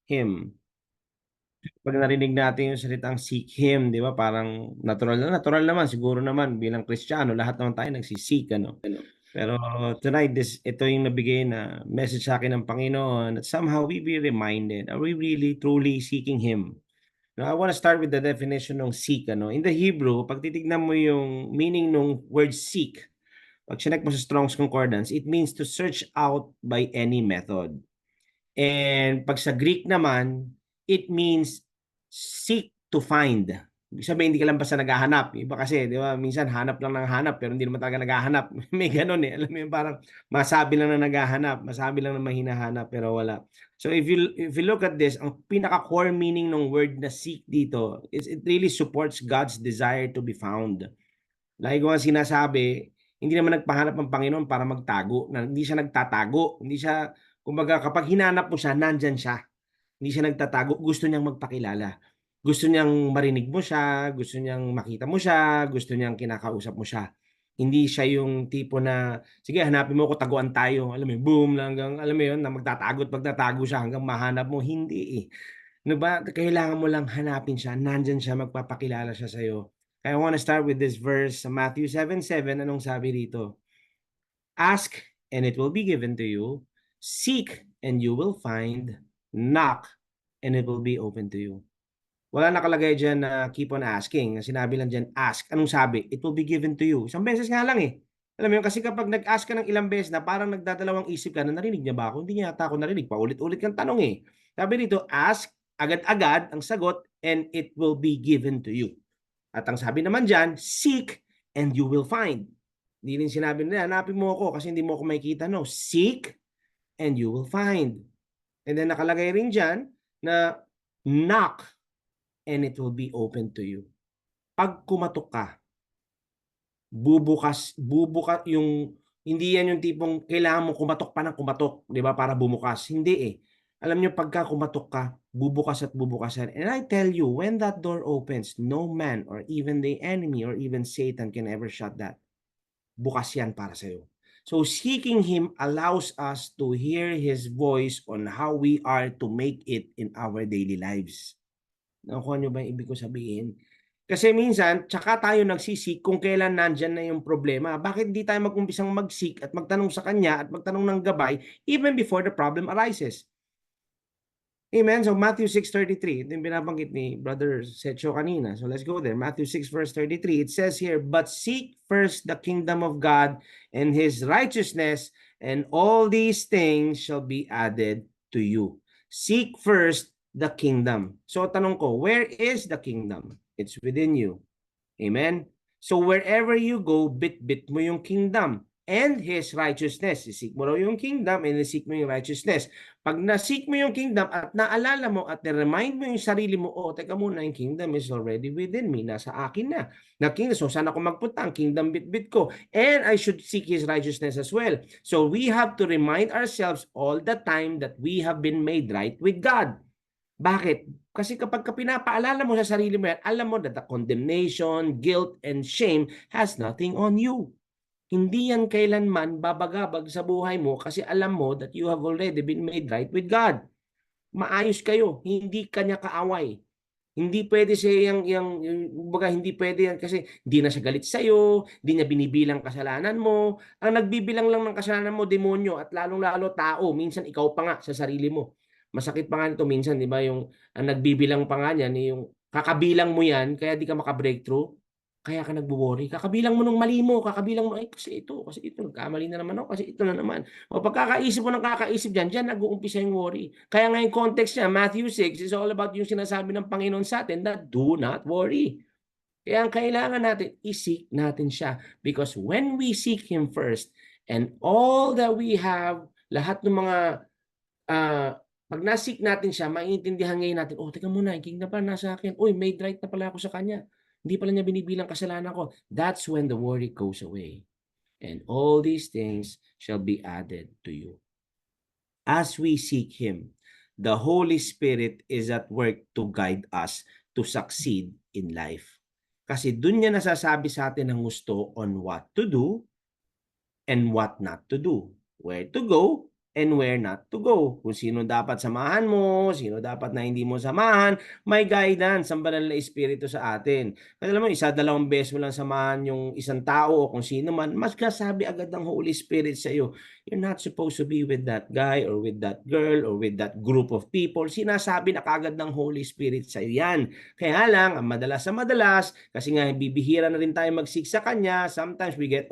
Him. Pag narinig natin yung salitang seek Him, di ba? Parang natural naman, siguro naman bilang Kristiyano, lahat naman tayo nagsisik, ano? Pero tonight, ito yung nabigay na message sa akin ng Panginoon that somehow we be reminded, are we really truly seeking Him? Now, I want to start with the definition ng seek, ano? In the Hebrew, pag titignan mo yung meaning ng word seek, pag chinek mo sa Strong's Concordance, it means to search out by any method. And pag sa Greek naman, it means seek to find. Ibig sabihin, hindi ka lang basta naghahanap. Iba kasi, di ba, minsan hanap lang ng hanap, pero hindi naman talaga naghahanap. May ganun eh. Alam mo yun, parang masabi lang na naghahanap, masabi lang na mahinahanap, pero wala. So if you look at this, ang pinaka-core meaning ng word na seek dito is it really supports God's desire to be found. Lagi ko nga sinasabi, hindi naman nagpahanap ang Panginoon para magtago. Hindi siya nagtatago. Hindi siya, kumbaga, kapag hinanap mo siya, nandyan siya. Hindi siya nagtatago. Gusto niyang magpakilala. Gusto niyang marinig mo siya. Gusto niyang makita mo siya. Gusto niyang kinakausap mo siya. Hindi siya yung tipo na, sige, hanapin mo ko, taguan tayo. Alam mo yun, boom, lang hanggang, alam mo yun, na magtatago at magtatago siya hanggang mahanap mo. Hindi eh. Ano ba? Kailangan mo lang hanapin siya. Nandyan siya, magpapakilala siya sa'yo. I want to start with this verse sa Matthew 7:7. Anong sabi dito? Ask and it will be given to you. Seek and you will find. Knock and it will be open to you. Wala nakalagay dyan na keep on asking. Sinabi lang dyan, ask. Anong sabi? It will be given to you. Isang beses nga lang eh. Alam mo yun, kasi kapag nag-ask ka ng ilang beses na parang nagdadalawang isip ka na narinig niya ba ako? Hindi niya ata ako narinig. Paulit-ulit kang tanong eh. Sabi dito, ask, agad-agad ang sagot, and it will be given to you. At ang sabi naman dyan, seek and you will find. Hindi rin sinabi nila, hanapin mo ako kasi hindi mo ako makikita. No, seek and you will find. And then nakalagay rin dyan na knock and it will be open to you. Pag kumatok ka, bubukas yung, hindi yan yung tipong kailangan mo kumatok pa ng kumatok, di ba, para bumukas. Hindi eh. Alam nyo, pagka kumatok ka, bubukas at bubukas yan. And I tell you, when that door opens, no man or even the enemy or even Satan can ever shut that. Bukas yan para sa'yo. So seeking Him allows us to hear His voice on how we are to make it in our daily lives. Nakuha nyo ba yung ibig ko sabihin? Kasi minsan, tsaka tayo nagsisik kung kailan nandyan na yung problema. Bakit di tayo mag-umpisang mag-seek at magtanong sa Kanya at magtanong ng gabay even before the problem arises? Amen. So Matthew 6:33, ito yung binabanggit ni Brother Sergio kanina. So let's go there. Matthew 6 verse 33. It says here, but seek first the kingdom of God and His righteousness, and all these things shall be added to you. Seek first the kingdom. So tanong ko, where is the kingdom? It's within you. Amen. So wherever you go, bit-bit mo yung kingdom and His righteousness. Isik mo raw yung kingdom and isik mo yung righteousness. Pag nasik mo yung kingdom at naalala mo at na-remind mo yung sarili mo, oh, teka muna, yung kingdom is already within me. Nasa akin na. Na kingdom, so saan ako magpunta? Ang kingdom bit-bit ko. And I should seek His righteousness as well. So we have to remind ourselves all the time that we have been made right with God. Bakit? Kasi kapag pinapaalala mo sa sarili mo yan, alam mo that the condemnation, guilt, and shame has nothing on you. Hindi yan kailanman babagabag sa buhay mo kasi alam mo that you have already been made right with God. Maayos kayo, hindi kanya kaaway. Hindi pwede siya baga hindi pwede yan kasi hindi na siya galit sa'yo, hindi niya binibilang kasalanan mo. Ang nagbibilang lang ng kasalanan mo, demonyo at lalong-lalo tao. Minsan ikaw pa nga sa sarili mo. Masakit pa nga nito minsan, di ba, yung ang nagbibilang pa nga niyan, yung kakabilang mo yan, kaya di ka maka-breakthrough. Kaya ka nagwo-worry. Kakabilang mo nung mali mo, kakabilang mo, ay kasi ito, nagkamali na naman ako, kasi ito na naman. O pagkakaisip mo ng kakaisip dyan nag-uumpisa yung worry. Kaya nga yung context niya, Matthew 6, is all about yung sinasabi ng Panginoon sa atin na do not worry. Kaya ang kailangan natin, isik natin siya. Because when we seek Him first, and all that we have, lahat ng mga, pag nasik natin siya, maintindihan ngayon natin, oh, teka muna, yung kingdom pa nasa akin. Uy, made right na pala ako sa Kanya. Hindi pala niya binibilang kasalanan ko. That's when the worry goes away. And all these things shall be added to you. As we seek Him, the Holy Spirit is at work to guide us to succeed in life. Kasi dun niya nasasabi sa atin ang gusto on what to do and what not to do. Where to go and where not to go. Kung sino dapat samahan mo, sino dapat na hindi mo samahan, may guidance ang banal na espiritu sa atin. Kasi alam mo, isa, dalawang beses mo lang samahan yung isang tao o kung sino man, mas kasabi agad ng Holy Spirit sa iyo, you're not supposed to be with that guy or with that girl or with that group of people. Sinasabi na kagad ng Holy Spirit sa iyo yan. Kaya lang, ang madalas sa madalas, kasi nga bibihira na rin tayo mag-seek sa Kanya, sometimes we get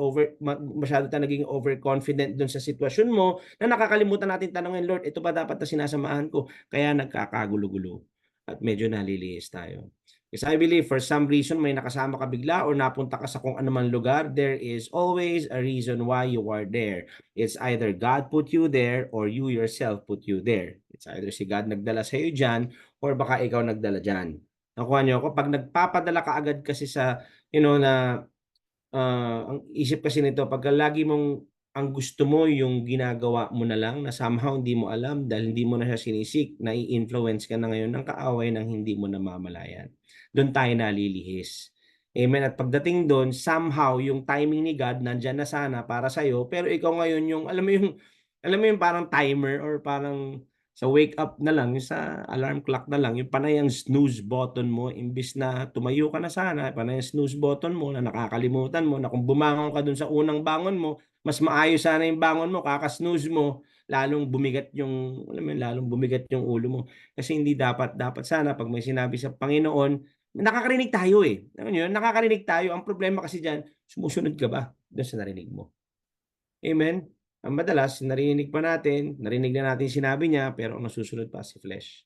masyado tayo naging overconfident dun sa sitwasyon mo, na nakakalimutan natin tanongin, Lord, ito ba dapat na sinasamahan ko? Kaya nagkakagulo-gulo at medyo nalilihis tayo. Because I believe for some reason may nakasama ka bigla or napunta ka sa kung anumang lugar, there is always a reason why you are there. It's either God put you there or you yourself put you there. It's either si God nagdala sa iyo dyan or baka ikaw nagdala dyan. Nakuha niyo ako? Pag nagpapadala ka agad kasi sa, na ang isip kasi nito, pagka lagi mong ang gusto mo yung ginagawa mo na lang na somehow hindi mo alam dahil hindi mo na siya sinisik, nai-influence ka na ngayon ng kaaway ng hindi mo namamalayan. Doon tayo nalilihis. Amen. At pagdating doon, somehow yung timing ni God nandyan na sana para sa'yo, pero ikaw ngayon yung, alam mo yung parang timer or parang sa wake up na lang, yung sa alarm clock na lang, yung panay ang snooze button mo, imbis na tumayo ka na sana, panay ang snooze button mo na nakakalimutan mo na kung bumangon ka dun sa unang bangon mo, mas maayos sana yung bangon mo, kaka-snooze mo, lalong bumigat yung, lalong bumigat yung ulo mo. Kasi hindi dapat sana pag may sinabi sa Panginoon, nakakarinig tayo eh. Alam niyo, nakakarinig tayo. Ang problema kasi diyan, sumusunod ka ba doon sa narinig mo? Amen. Ang madalas, narinig na natin sinabi niya, pero ang nasusunod pa si flesh.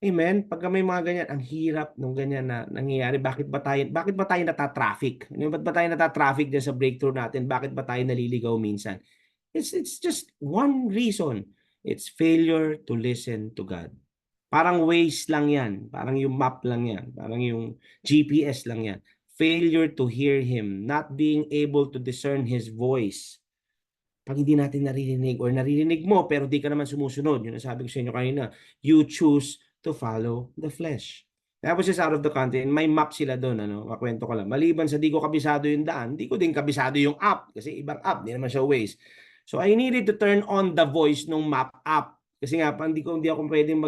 Amen. Pagka may mga ganyan, ang hirap nung ganyan na nangyayari. Bakit ba tayo nata-traffic? Ba't ba tayo nata-traffic dyan sa breakthrough natin? Bakit ba tayo naliligaw minsan? It's just one reason. It's failure to listen to God. Parang Waze lang yan. Parang yung map lang yan. Parang yung GPS lang yan. Failure to hear Him. Not being able to discern His voice. Pag hindi natin naririnig or naririnig mo pero di ka naman sumusunod, yun ang sabi ko sa inyo kanina, you choose to follow the flesh. Tapos is out of the country and may map sila doon, makwento ko lang. Maliban sa di ko kabisado yung daan, di ko din kabisado yung app kasi ibang app, di naman siya Waze. So I needed to turn on the voice ng map app. Kasi nga, hindi ako pwedeng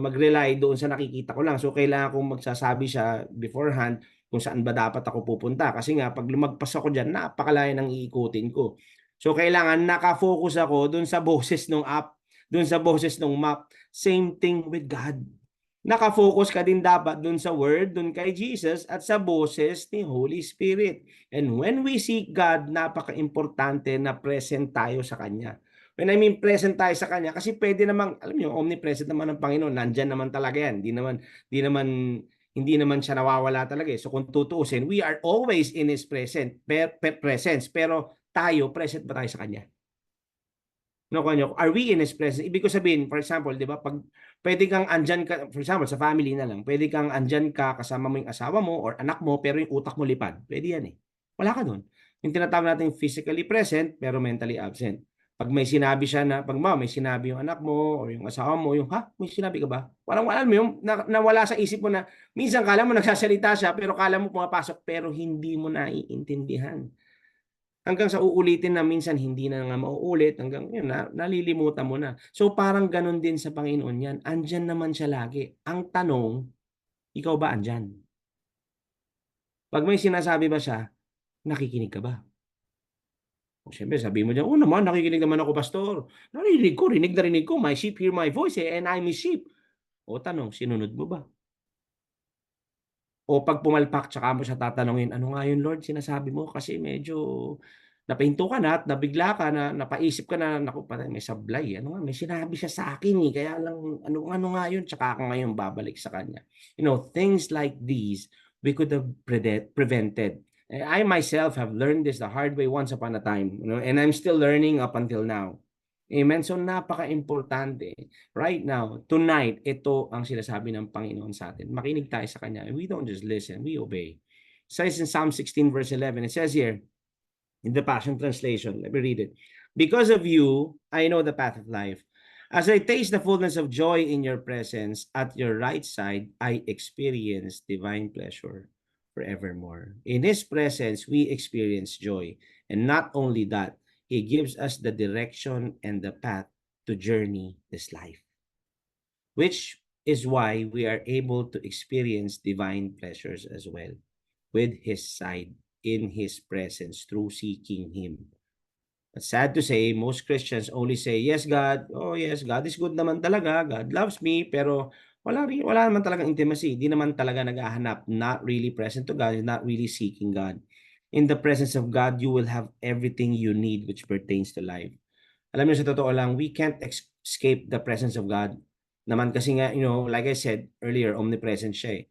mag-rely doon sa nakikita ko lang. So kailangan kong magsasabi siya beforehand kung saan ba dapat ako pupunta. Kasi nga, pag lumagpas ako dyan, napakalayo ng iikutin ko. So, kailangan nakafocus ako dun sa boses ng app, dun sa boses ng map. Same thing with God. Nakafocus ka din dapat dun sa Word, dun kay Jesus, at sa boses ni Holy Spirit. And when we seek God, napaka-importante na present tayo sa Kanya. When I mean present tayo sa Kanya, kasi pwede namang, alam niyo, omnipresent naman ng Panginoon, nandyan naman talaga yan. Hindi naman siya nawawala talaga. So kung tutuusin, we are always in His presence. Pero tayo, present ba tayo sa Kanya? No, kanyo, are we in His presence? Ibig ko sabihin, for example, di ba, pag pwede kang andyan ka, for example, sa family na lang, pwede kang andyan ka kasama mo yung asawa mo or anak mo, pero yung utak mo lipad. Pwede yan eh. Wala ka doon. Yung tinatawag natin physically present, pero mentally absent. Pag may sinabi siya na, may sinabi yung anak mo or yung asawa mo, may sinabi ka ba? Parang wala mo yung nawala sa isip mo na, minsan kala mo nagsasalita siya, pero kala mo pumapasok, pero hindi mo naiintindihan. Hanggang sa uulitin na minsan hindi na nga mauulit, hanggang yun, nalilimutan mo na. So parang ganun din sa Panginoon yan. Andyan naman siya lagi. Ang tanong, ikaw ba andyan? Pag may sinasabi ba siya, nakikinig ka ba? O siyempre, sabi mo dyan, naman, nakikinig naman ako, pastor. Rinig na rinig ko. My sheep hear my voice and I'm his sheep. O tanong, sinunod mo ba? O pag pumalpak, tsaka mo siya tatanungin, ano nga yun, Lord, sinasabi mo? Kasi medyo napahinto ka na at nabigla ka na, napaisip ka na, naku, may sablay. Ano nga, may sinabi siya sa akin eh. Kaya lang, ano nga yun? Tsaka ka ngayon babalik sa kanya. Things like these, we could have prevented. I myself have learned this the hard way once upon a time. And I'm still learning up until now. Amen. So napaka-importante. Right now, tonight, ito ang sinasabi ng Panginoon sa atin. Makinig tayo sa Kanya. We don't just listen, we obey. It says in Psalm 16 verse 11, it says here, in the Passion Translation, let me read it. Because of you, I know the path of life. As I taste the fullness of joy in your presence, at your right side, I experience divine pleasure forevermore. In His presence, we experience joy. And not only that, He gives us the direction and the path to journey this life, which is why we are able to experience divine pleasures as well with His side, in His presence, through seeking Him. But sad to say, most Christians only say, yes, God. Oh, yes, God is good naman talaga. God loves me. Pero wala naman talagang intimacy. Di naman talaga naghahanap. Not really present to God. Not really seeking God. In the presence of God, you will have everything you need which pertains to life. Alam niyo, sa totoo lang, we can't escape the presence of God. Naman kasi nga, like I said earlier, omnipresent siya eh.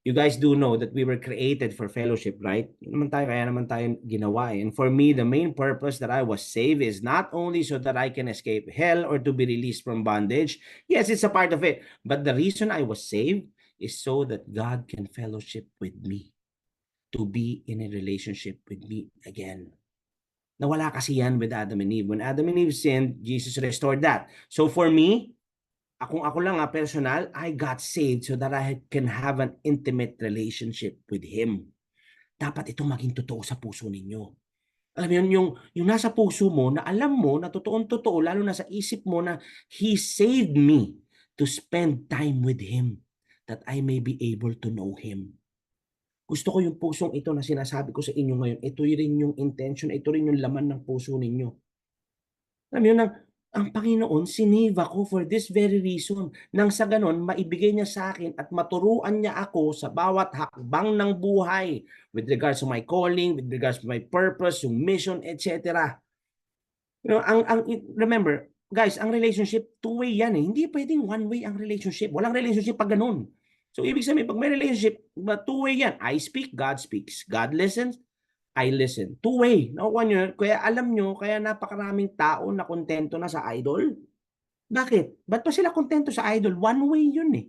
You guys do know that we were created for fellowship, right? Kaya naman tayo ginawa eh. And for me, the main purpose that I was saved is not only so that I can escape hell or to be released from bondage. Yes, it's a part of it. But the reason I was saved is so that God can fellowship with me, to be in a relationship with me again. Nawala kasi yan with Adam and Eve. When Adam and Eve sinned, Jesus restored that. So for me, ako lang personal, I got saved so that I can have an intimate relationship with Him. Dapat ito maging totoo sa puso ninyo. Alam mo yun, yung nasa puso mo, na alam mo, na totoong-totoo, lalo na sa isip mo na He saved me to spend time with Him, that I may be able to know Him. Gusto ko yung pusong ito na sinasabi ko sa inyo ngayon, ito rin yung intention, ito rin yung laman ng puso ninyo. Alam mo yun, ang Panginoon, sinave ako for this very reason. Nang sa ganon, maibigay niya sa akin at maturuan niya ako sa bawat hakbang ng buhay with regards to my calling, with regards to my purpose, yung mission, etc. Remember, guys, ang relationship, two-way yan eh. Hindi pwedeng one-way ang relationship. Walang relationship pag ganun. So, ibig sabihin, pag may relationship, two-way yan. I speak, God speaks. God listens, I listen. Two-way. Nakuha nyo, kaya alam nyo, kaya napakaraming tao na kontento na sa idol. Bakit? Ba't pa sila kontento sa idol? One-way yun eh.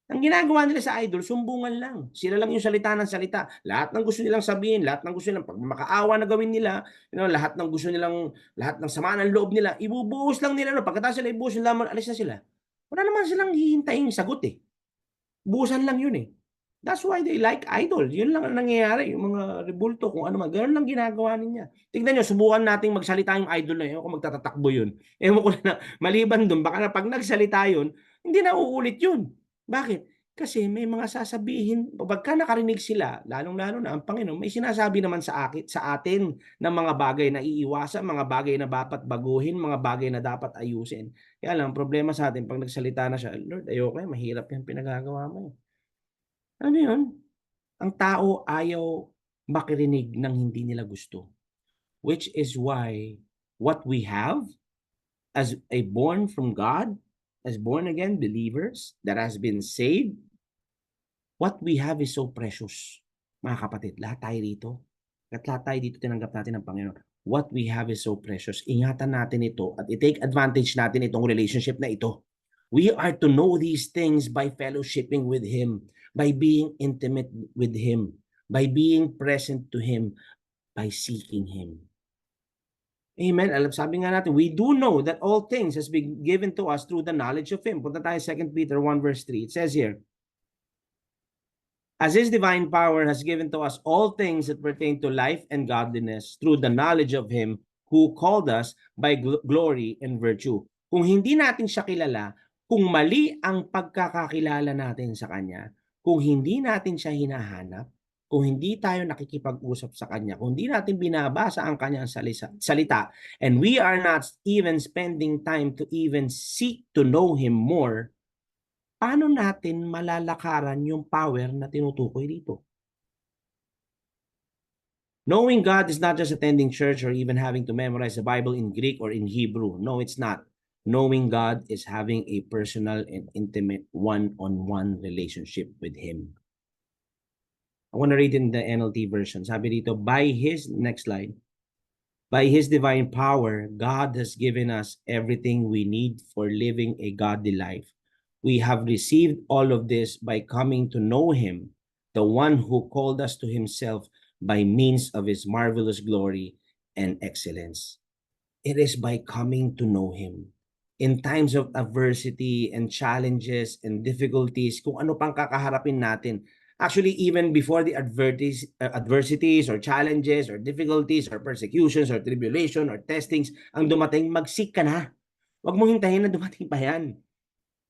Ang ginagawa nila sa idol, sumbungan lang. Sila lang yung salita ng salita. Lahat ng gusto nilang sabihin, lahat ng gusto nilang, pag makaawa na gawin nila, lahat ng gusto nilang, lahat ng sama ng loob nila, ibubuhos lang nila. Pagkatapos sila ibuhos nila, alis na sila. Wala naman silang hihintayin sagot eh. Buhusan lang yun eh. That's why they like idol. Yun lang ang nangyayari. Yung mga rebulto, kung ano man. Ganun lang ginagawa niya. Tignan nyo, subukan nating magsalita yung idol na yun. Kung magtatatakbo yun. Ewan ko na, maliban dun, baka na pag nagsalita yun, hindi na uulit yun. Bakit? Kasi may mga sasabihin, pagka nakarinig sila, lalong-lalo na ang Panginoon, may sinasabi naman sa atin ng mga bagay na iiwasan, mga bagay na dapat baguhin, mga bagay na dapat ayusin. Kaya lang, problema sa atin, pag nagsalita na siya, Lord, ayoko mahirap yung pinagagawa mo. Ano yun? Ang tao ayaw makirinig ng hindi nila gusto. Which is why what we have as a born from God, as born again believers that has been saved, what we have is so precious. Mga kapatid, lahat tayo dito. At lahat tayo dito tinanggap natin ng Panginoon. What we have is so precious. Ingatan natin ito at i-take advantage natin itong relationship na ito. We are to know these things by fellowshipping with Him, by being intimate with Him, by being present to Him, by seeking Him. Amen. Sabi nga natin, we do know that all things has been given to us through the knowledge of Him. Punta tayo 2 Peter 1 verse 3. It says here, as His divine power has given to us all things that pertain to life and godliness through the knowledge of Him who called us by glory and virtue. Kung hindi natin siya kilala, kung mali ang pagkakakilala natin sa Kanya, kung hindi natin siya hinahanap, kung hindi tayo nakikipag-usap sa Kanya, kung hindi natin binabasa ang Kanyang salita, and we are not even spending time to even seek to know Him more, paano natin malalakaran yung power na tinutukoy dito? Knowing God is not just attending church or even having to memorize the Bible in Greek or in Hebrew. No, it's not. Knowing God is having a personal and intimate one-on-one relationship with Him. I want to read in the NLT version. Sabi dito, by His, next slide, by His divine power, God has given us everything we need for living a godly life. We have received all of this by coming to know Him, the one who called us to Himself by means of His marvelous glory and excellence. It is by coming to know Him. In times of adversity and challenges and difficulties, kung ano pang kakaharapin natin, Actually, even before the adversities or challenges or difficulties or persecutions or tribulation or testings ang dumating, mag-seek ka na. Huwag mong hintayin na dumating pa yan.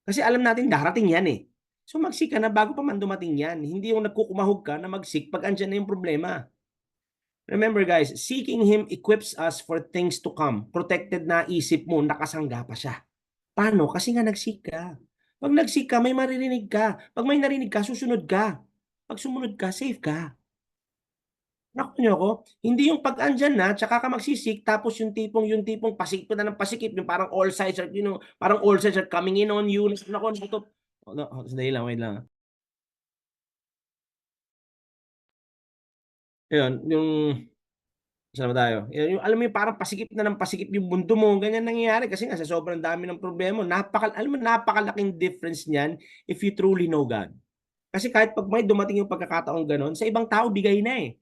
Kasi alam natin darating yan eh. So mag-seek ka na bago pa man dumating yan. Hindi yung nagkukumahog ka na mag-seek pag andyan na yung problema. Remember guys, seeking Him equips us for things to come. Protected na isip mo, nakasangga pa siya. Paano? Kasi nga nag-seek ka. Pag nag-seek ka, may maririnig ka. Pag may narinig ka, susunod ka. Pag sumunod ka, safe ka. Naku niyo ako, hindi yung pag andyan na, tsaka ka magsisik, tapos yung tipong pasikip na ng pasikip, yung parang all sides are, parang all sides are coming in on you. Naku, naku, no, sandali lang, wait lang. Ayun, saan ba tayo? Yung, alam mo yung parang pasikip na ng pasikip yung mundo mo, ganyan nangyayari kasi nga sa sobrang dami ng problema. Alam mo, napakalaking difference niyan if you truly know God. Kasi kahit pag may dumating yung pagkakataong ganon, sa ibang tao bigay na eh.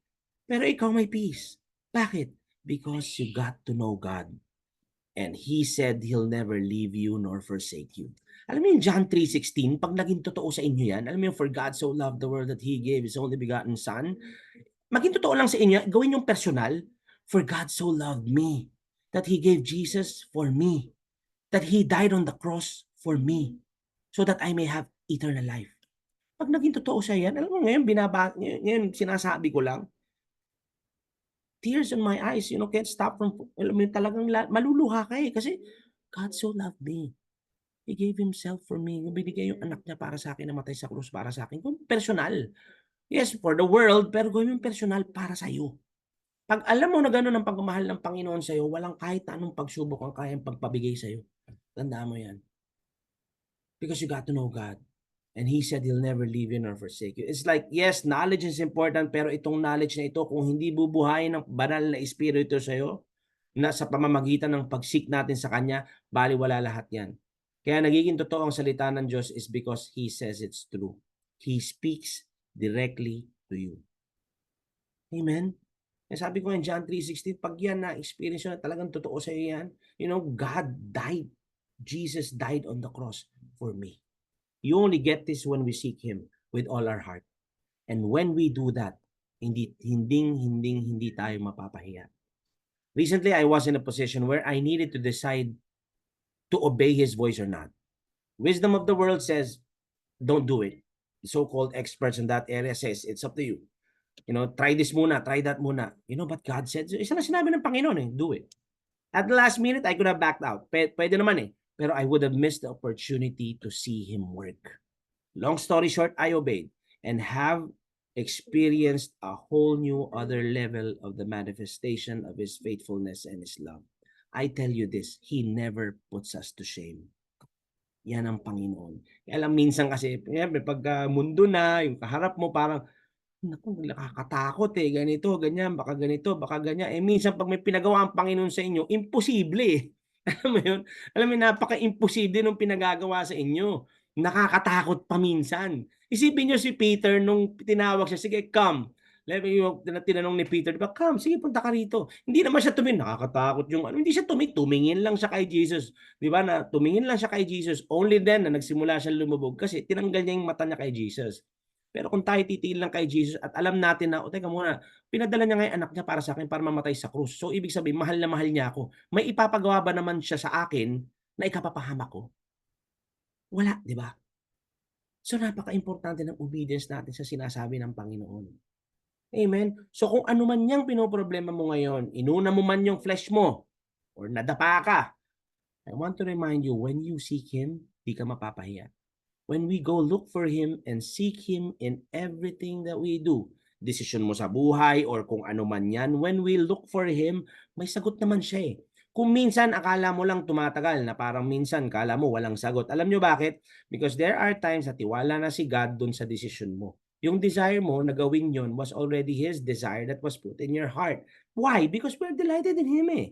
Pero ikaw may peace. Bakit? Because you got to know God. And He said He'll never leave you nor forsake you. Alam mo yung John 3:16, pag naging totoo sa inyo yan, alam mo yung for God so loved the world that He gave His only begotten Son, maging totoo lang sa inyo, gawin yung personal, for God so loved me, that He gave Jesus for me, that He died on the cross for me, so that I may have eternal life. Pag naging totoo sa yan, alam mo ngayon, ngayon sinasabi ko lang, tears in my eyes, can't stop from, alam mo talagang maluluha ka eh, kasi God so loved me. He gave Himself for me. Binigay yung anak niya para sa akin, namatay sa krus para sa akin. Kung personal. Yes, for the world, pero gawin yung personal para sa iyo. Pag alam mo na gano'n ang pagmamahal ng Panginoon sa iyo, walang kahit anong pagsubok ang kayang pagpabigay sa iyo. Tandaan mo yan. Because you got to know God. And He said He'll never leave you nor forsake you. It's like, yes, knowledge is important, pero itong knowledge na ito, kung hindi bubuhayin ng banal na espiritu sa iyo, na sa pamamagitan ng pag-seek natin sa Kanya, baliwala lahat yan. Kaya nagiging totoo ang salita ng Diyos is because He says it's true. He speaks directly to you. Amen? Sabi ko in John 3:16, pag yan na-experience na talagang totoo sa iyo yan, God died. Jesus died on the cross for me. You only get this when we seek Him with all our heart. And when we do that, hindi tayo mapapahiya. Recently, I was in a position where I needed to decide to obey His voice or not. Wisdom of the world says, don't do it. The so-called experts in that area says, it's up to you. Try this muna, try that muna. But God said, isa na sinabi ng Panginoon eh, do it. At the last minute, I could have backed out. Pwede naman eh. Pero I would have missed the opportunity to see Him work. Long story short, I obeyed and have experienced a whole new other level of the manifestation of His faithfulness and His love. I tell you this, He never puts us to shame. Yan ang Panginoon. Kaya lang minsan kasi, pag mundo na, yung kaharap mo parang, naku, nakakatakot eh, ganito, ganyan, baka ganito, baka ganyan. Minsan pag may pinagawa ang Panginoon sa inyo, imposible eh. Alam mo yun? Alam mo, napaka-imposible nung pinagagawa sa inyo. Nakakatakot pa minsan. Isipin nyo si Peter nung tinawag siya, sige, come. Tinanong ni Peter, diba, come, sige, punta ka rito. Hindi naman siya tumingin, nakakatakot yung hindi siya tumingin lang siya kay Jesus. Di ba, na tumingin lang siya kay Jesus. Only then na nagsimula siya lumubog kasi tinanggal niya yung mata niya kay Jesus. Pero kung tayo titingin lang kay Jesus at alam natin na, teka muna, pinadala niya nga yung anak niya para sa akin para mamatay sa krus. So, ibig sabihin, mahal na mahal niya ako. May ipapagawa ba naman siya sa akin na ikapapahamak ko? Wala, di ba? So, napaka-importante ng obedience natin sa sinasabi ng Panginoon. Amen? So, kung ano man niyang pinoproblema mo ngayon, inuna mo man yung flesh mo, or nadapa ka, I want to remind you, when you seek Him, di ka mapapahiya. When we go look for Him and seek Him in everything that we do, desisyon mo sa buhay or kung ano man yan, when we look for Him, may sagot naman siya eh. Kung minsan akala mo lang tumatagal na parang minsan akala mo walang sagot. Alam nyo bakit? Because there are times na tiwala na si God dun sa desisyon mo. Yung desire mo na gawin yun was already His desire that was put in your heart. Why? Because we're delighted in Him eh.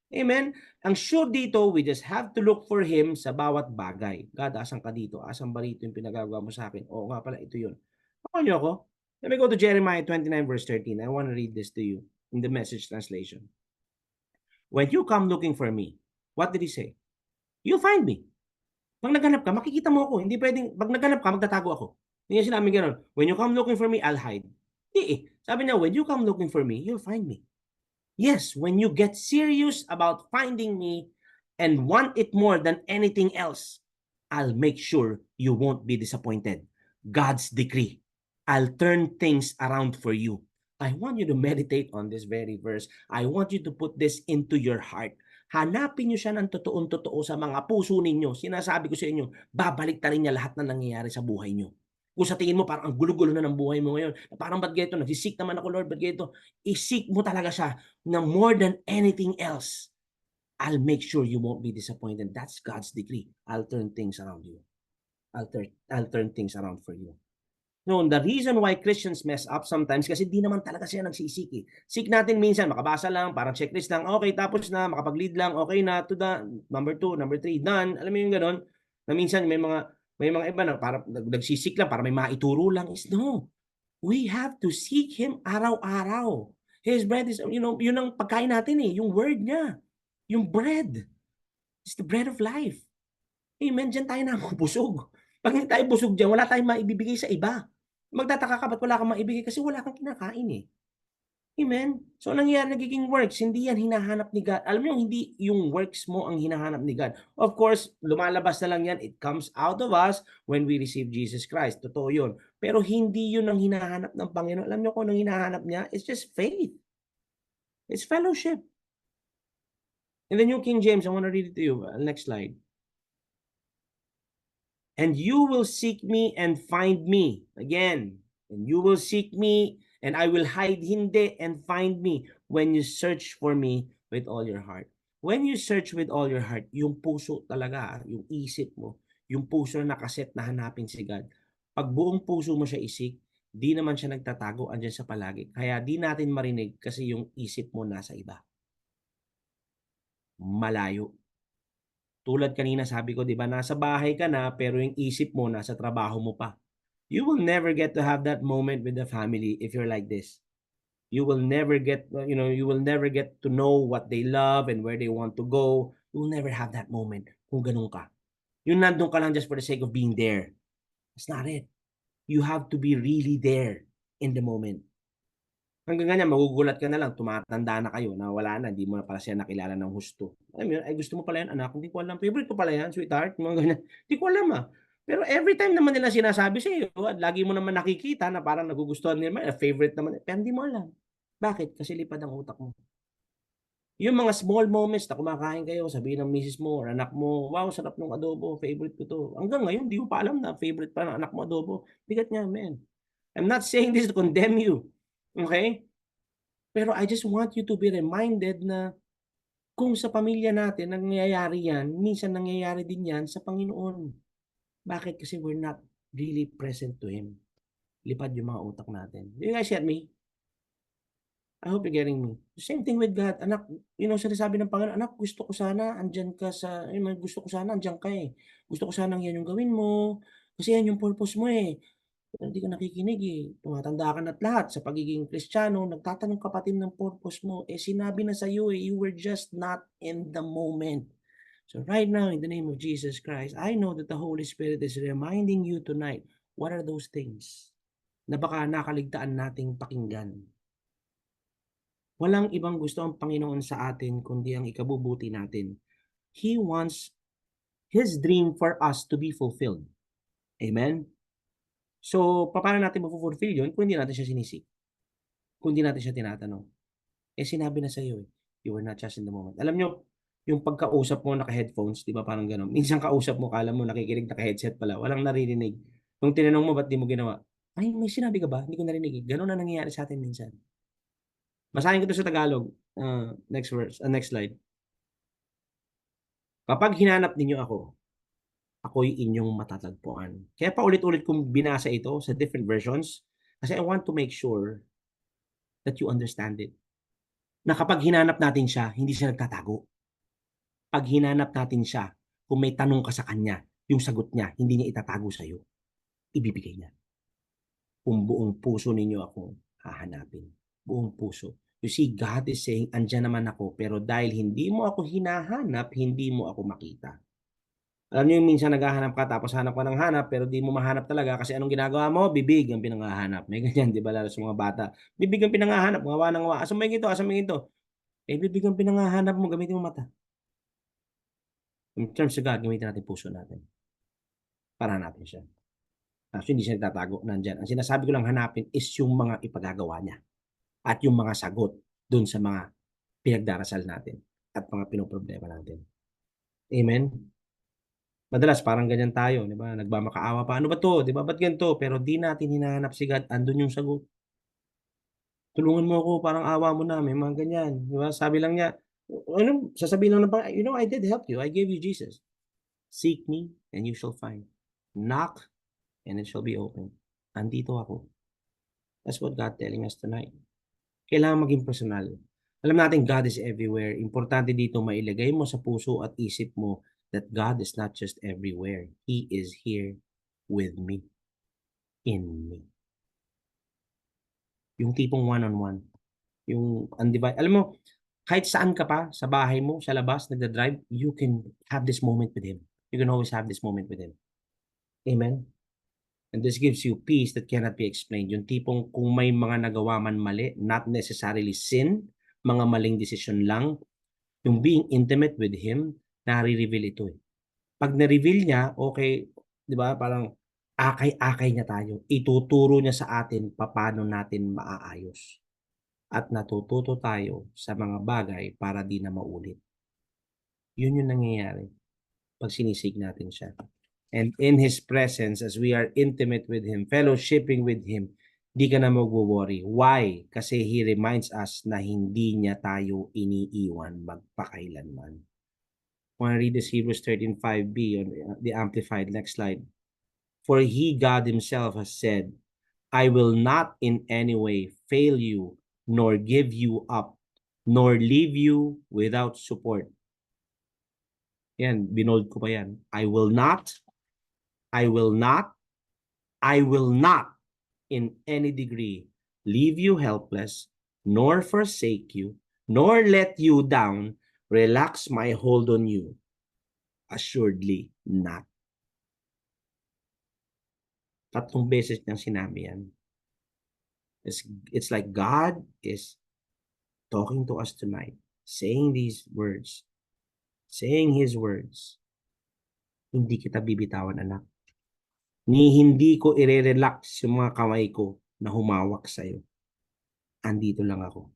Amen? Ang sure dito, we just have to look for Him sa bawat bagay. God, asan ka dito? Asan ba rito yung pinagagawa mo sa akin? Oo nga pala, ito yun. Ako nyo ako? Let me go to Jeremiah 29 verse 13. I want to read this to you in the Message translation. When you come looking for me, what did He say? You'll find me. Pag naghanap ka, makikita mo ako. Hindi pwedeng, pag naghanap ka, magtatago ako. Hindi niya sinabing gano'n, "When you come looking for me, I'll hide." Hindi eh. Sabi niya, "When you come looking for me, you'll find me." Yes, when you get serious about finding me and want it more than anything else, I'll make sure you won't be disappointed. God's decree. I'll turn things around for you. I want you to meditate on this very verse. I want you to put this into your heart. Hanapin niyo siya ng totoong-totoo sa mga puso ninyo. Sinasabi ko sa inyo, babalik ta rin niya lahat na nangyayari sa buhay niyo. Kung sa tingin mo parang ang gulo-gulo na ng buhay mo ngayon, parang ba't ganito, nagsisik naman ako Lord, ba't ganito? I-seek mo talaga siya na more than anything else. I'll make sure you won't be disappointed. That's God's decree. I'll turn things around you. I'll turn things around for you. No, the reason why Christians mess up sometimes kasi di naman talaga sila nagsisik eh. Seek natin minsan, makabasa lang, parang checklist lang, okay, tapos na, makapag-lead lang, okay na, to the number 2, number 3, done. Alam mo yung gano'n? Na minsan may mga iba na parang nagsisik lang para may maituro lang. Is no. We have to seek Him araw-araw. His bread is, yun ang pagkain natin eh, yung word niya. Yung bread. It's the bread of life. Amen, diyan tayo nabubusog. Pag hindi tayo busog diyan, wala tayong maibibigay sa iba. Magtataka ka ba't wala kang maibigay kasi wala kang kinakain eh. Amen? So, anong nangyayari, nagiging works, hindi yan hinahanap ni God. Alam niyo, hindi yung works mo ang hinahanap ni God. Of course, lumalabas na lang yan, it comes out of us when we receive Jesus Christ. Totoo yun. Pero hindi yun ang hinahanap ng Panginoon. Alam niyo kung anong hinahanap niya? It's just faith. It's fellowship. In the New King James, I want to read it to you. Next slide. And you will seek me and find me. Again, and you will seek me and I will hide hindi and find me when you search for me with all your heart. When you search with all your heart, yung puso talaga, yung isip mo, yung puso na nakaset na hanapin si God. Pag buong puso mo siya isik, di naman siya nagtatago, andyan sa palagi. Kaya di natin marinig kasi yung isip mo nasa iba. Malayo. Tulad kanina sabi ko 'di ba, nasa bahay ka na pero yung isip mo nasa trabaho mo pa. You will never get to have that moment with the family if you're like this. You will never get, you will never get to know what they love and where they want to go. You will never have that moment kung gano'n ka. Yung nandun ka lang just for the sake of being there. That's not it. You have to be really there in the moment. Hanggang ganyan magugulat ka na lang tumatanda na kayo na wala na, hindi mo na pala siya nakilala ng husto. Alam mo yun, "Ay gusto mo pala yan anak, hindi ko alam, favorite ko pala yan sweetheart," mga ganyan. Hindi ko alam, Pero every time naman nila sinasabi sa'yo at lagi mo naman nakikita na parang nagugustuhan nila, favorite naman, pero hindi mo alam. Bakit? Kasi lipad ang utak mo. Yung mga small moments na kumakain kayo, sabihin ng misis mo or anak mo, "Wow, sarap nung adobo, favorite ko 'to." Hanggang ngayon di mo pa alam na favorite pa ng anak mo adobo, bigat niyan, men. I'm not saying this to condemn you, okey? Pero I just want you to be reminded na kung sa pamilya natin nangyayari yan, minsan nangyayari din yan sa Panginoon. Bakit? Kasi we're not really present to Him. Lipad yung mga utak natin. Do you guys get me? I hope you're getting me. Same thing with God. Anak, sinasabi ng Panginoon, "Anak, gusto ko sana andiyan ka sa gusto ko sana andiyan ka, eh. Gusto ko sanang yan yung gawin mo, kasi yan yung purpose mo, eh." Pero hindi ka nakikinig, eh. Tumatanda ka na't lahat sa pagiging Kristiyano, nagtatanong ka pa din ng purpose mo, eh, sinabi na sa'yo, eh, you were just not in the moment. So right now, in the name of Jesus Christ, I know that the Holy Spirit is reminding you tonight, what are those things na baka nakaligtaan nating pakinggan. Walang ibang gusto ang Panginoon sa atin kundi ang ikabubuti natin. He wants His dream for us to be fulfilled. Amen? So, papaano natin mafu-fulfill yun kung hindi natin siya sinisik, kung hindi natin siya tinatanong? Eh, sinabi na sa'yo, eh, you were not just in the moment. Alam niyo, yung pagkausap mo naka-headphones, 'di ba parang gano'n? Minsan kausap mo akala mo nakikinig naka-headset pala, walang naririnig. Nung tinanong mo ba't 'di mo ginawa? "Ay, may sinabi ka ba? Hindi ko narinig, eh." Gano'n ang nangyayari sa atin minsan. Basahin ko 'to sa Tagalog, next verse, next slide. "Kapag hinanap ninyo ako, ako'y inyong matatagpuan." Kaya paulit-ulit kong binasa ito sa different versions, kasi I want to make sure that you understand it. Na kapag hinanap natin siya, hindi siya nagtatago. 'Pag hinanap natin siya, kung may tanong ka sa kanya, yung sagot niya hindi niya itatago sa'yo, ibibigay niya. Kung buong puso ninyo akong hahanapin, buong puso. You see, God is saying, "Andiyan naman ako, pero dahil hindi mo ako hinahanap, hindi mo ako makita." Alam niyo yung minsan naghahanap ka tapos hanap ka ng hanap pero di mo mahanap talaga kasi anong ginagawa mo? Bibig ang pinanghahanap. May ganyan, 'di ba, lalo sa mga bata. Bibig ang pinanghahanap, ngawa ng ngawa. "Asan mo yung ito, asan mo yung ito?" Eh, bibig ang pinanghahanap mo, gamitin mo mata. In terms of God, gamitin natin puso natin para hanapin siya. Actually, hindi siya nagtatago, nandiyan. Ang sinasabi ko lang hanapin is yung mga ipagagawa niya at yung mga sagot dun sa mga pinagdarasal natin at mga pinoproblema natin. Amen? Madalas parang ganyan tayo, 'di ba, nagmamakaawa pa, "Ano ba 'to, 'di ba, ba't ganito?" Pero 'di natin hinahanap si God, andun yung sagot. "Tulungan mo ako, parang awa mo na." May mga ganyan, 'di ba? Sabi lang niya, ano, sasabihin lang ng "You know, I did help you. I gave you Jesus. Seek me and you shall find. Knock and it shall be opened." Andito ako. That's what God telling us tonight. Kailangan maging personal. Alam natin God is everywhere. Importante dito mailagay mo sa puso at isip mo that God is not just everywhere. He is here with me, in me. Yung tipong one-on-one, yung alam mo, kahit saan ka pa, sa bahay mo, sa labas, nagda-drive, you can have this moment with Him. You can always have this moment with Him. Amen? And this gives you peace that cannot be explained. Yung tipong kung may mga nagawa man mali, not necessarily sin, mga maling desisyon lang, yung being intimate with Him, nare-reveal ito eh. Pag na-reveal niya, okay, 'di ba, parang akay-akay niya tayo. Ituturo niya sa atin papaano natin maaayos. At natututo tayo sa mga bagay para di na maulit. Yun yung nangyayari 'pag sinisig natin siya. And in His presence, as we are intimate with Him, fellowshipping with Him, di ka na magwo-worry. Why? Kasi He reminds us na hindi niya tayo iniiwan magpakailanman. Wanna read this Hebrews 13:5b on the Amplified, next slide. For He, God Himself, has said, I will not in any way fail you, nor give you up, nor leave you without support. Yan, binold ko pa yan. I will not, I will not, I will not in any degree leave you helpless, nor forsake you, nor let you down, relax my hold on you. Assuredly not. Tatlong beses niyang sinabi yan. It's like God is talking to us tonight, saying these words, saying His words. Hindi kita bibitawan, anak. Ni hindi ko ire-relax yung mga kamay ko na humawak sa'yo. Andito lang ako.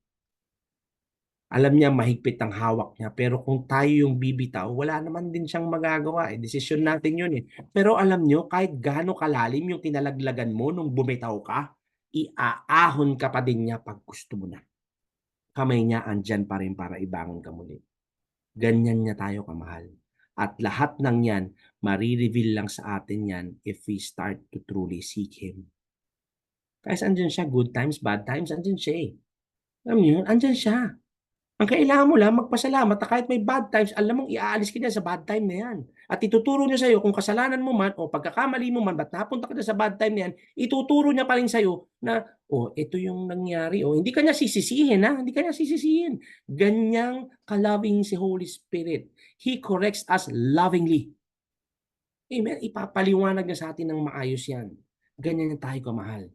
Alam niya mahigpit ang hawak niya, pero kung tayo yung bibitaw, wala naman din siyang magagawa eh. Desisyon natin yun eh. Pero alam niyo, kahit gaano kalalim yung kinalaglagan mo nung bumitaw ka, iaahon ka pa din niya pag gusto mo na. Kamay niya andyan pa rin para ibangon ka muli. Ganyan niya tayo kamahal. At lahat ng yan, marireveal lang sa atin yan if we start to truly seek Him. Guys, andyan siya, good times, bad times, andyan siya eh. Alam niyo yun, andyan siya. Ang kailangan mo lang magpasalamat na kahit may bad times, alam mong iaalis ka niya sa bad time na yan. At ituturo niya sa'yo kung kasalanan mo man o pagkakamali mo man, ba't napunta ka na sa bad time na yan, ituturo niya pa rin sa'yo na, oh, ito yung nangyari. Oh, hindi ka niya sisisihin, ha? Hindi ka niya sisisihin. Ganyang ka-loving si Holy Spirit. He corrects us lovingly. Amen? Ipapaliwanag niya sa atin ng maayos yan. Ganyan tayo kamahal.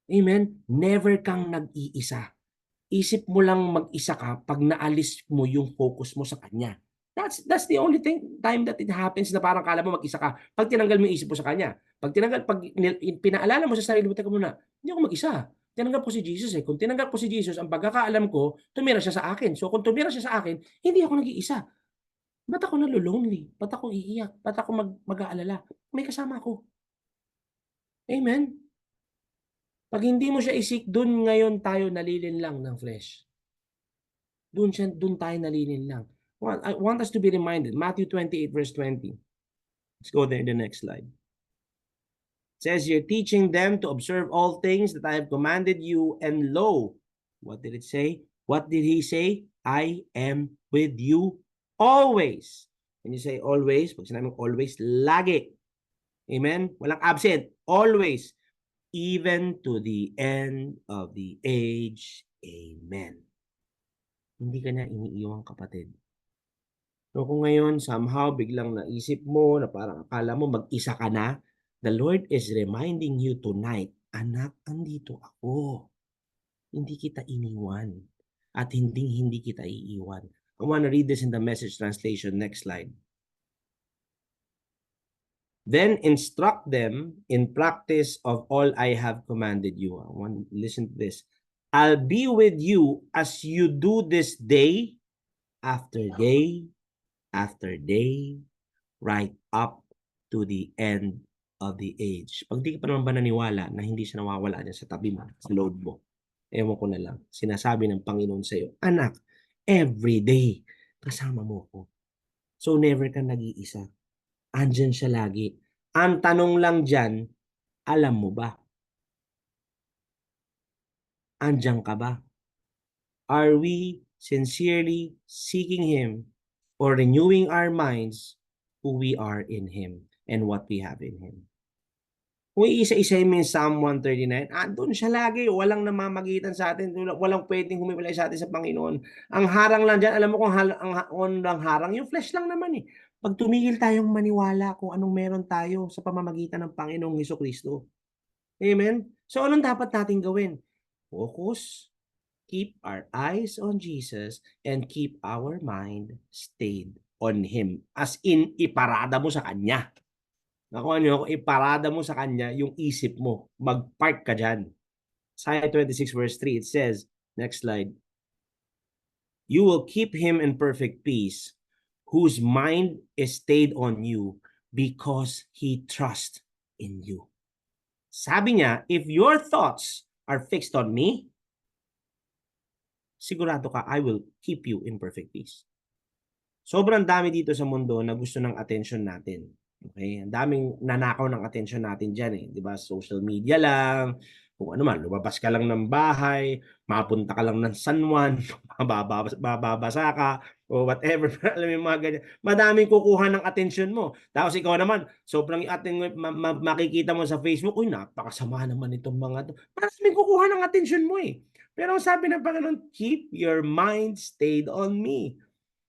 Amen? Never kang nag-iisa. Isip mo lang mag-isa ka pag naalis mo yung focus mo sa kanya. That's the only time that it happens na parang akala mo mag-isa ka. Pag tinanggal mo yung isip mo sa kanya. Pag pinaalala mo sa sarili mo, teka muna, hindi ako mag-isa. Tinanggap ko si Jesus eh. Kung tinanggap ko si Jesus, ang pagkakaalam ko, tumira siya sa akin. So kung tumira siya sa akin, hindi ako nag-iisa. Ba't ako nalo-lonely? Ba't ako iiyak? Ba't ako mag-aalala? May kasama ako. Amen? Pag hindi mo siya isik, dun ngayon tayo nalilinlang ng flesh. Dun tayo nalilinlang. I want us to be reminded, Matthew 28 verse 20. Let's go there in the next slide. It says you're teaching them to observe all things that I have commanded you, and lo, what did it say? What did He say? I am with you always. When you say always, pag sinabi always, lagi. Amen? Walang absent. Always. Even to the end of the age. Amen. Hindi ka na iniiwang, kapatid. So kung ngayon somehow biglang naisip mo na parang akala mo mag-isa ka na, the Lord is reminding you tonight, "Anak, andito ako. Hindi kita iniwan at hindi kita iiwan." I wanna read this in the Message translation. Next slide. "Then instruct them in practice of all I have commanded you." I want listen to this. "I'll be with you as you do this day after day after day, right up to the end of the age." Pag di ka pa naman ba naniwala na hindi siya nawawala diyan sa tabi mo, sa load mo, ewan ko na lang. Sinasabi ng Panginoon sa'yo, "Anak, everyday kasama mo ko. So never kang nag-iisa. Andiyan siya lagi." Ang tanong lang diyan, alam mo ba? Andiyan ka ba? Are we sincerely seeking Him or renewing our minds who we are in Him and what we have in Him? Kung iisa-isahin mo yung Psalm 139, andun siya lagi, walang namamagitan sa atin, walang puwedeng humiwalay sa atin sa Panginoon. Ang harang lang diyan, alam mo kung ang harang, yung flesh lang naman, eh. 'Pag tumigil tayong maniwala kung anong meron tayo sa pamamagitan ng Panginoong Hesukristo. Amen? So, anong dapat nating gawin? Focus, keep our eyes on Jesus, and keep our mind stayed on Him. As in, iparada mo sa Kanya. Nakuha niyo ako, iparada mo sa Kanya yung isip mo. Mag-park ka diyan. Isaiah 26 verse 3, it says, next slide, "You will keep him in perfect peace, whose mind is stayed on you, because he trusts in you." Sabi niya, if your thoughts are fixed on me, sigurado ka, I will keep you in perfect peace. Sobrang dami dito sa mundo na gusto ng attention natin. Okay? Ang daming nanakaw ng attention natin diyan, eh, 'di ba? Social media lang, kung ano man, lumabas ka lang ng bahay, mapunta ka lang ng San Juan, mababasa ka o whatever, alam mo yung mga ganyan. Madaming kukuha ng attention mo. Tapos ikaw naman, sobrang makikita mo sa Facebook, "Uy, napakasama naman itong mga 'to." Maraming kukuha ng attention mo, eh. Pero ang sabi ng Panginoon, "Keep your mind stayed on me."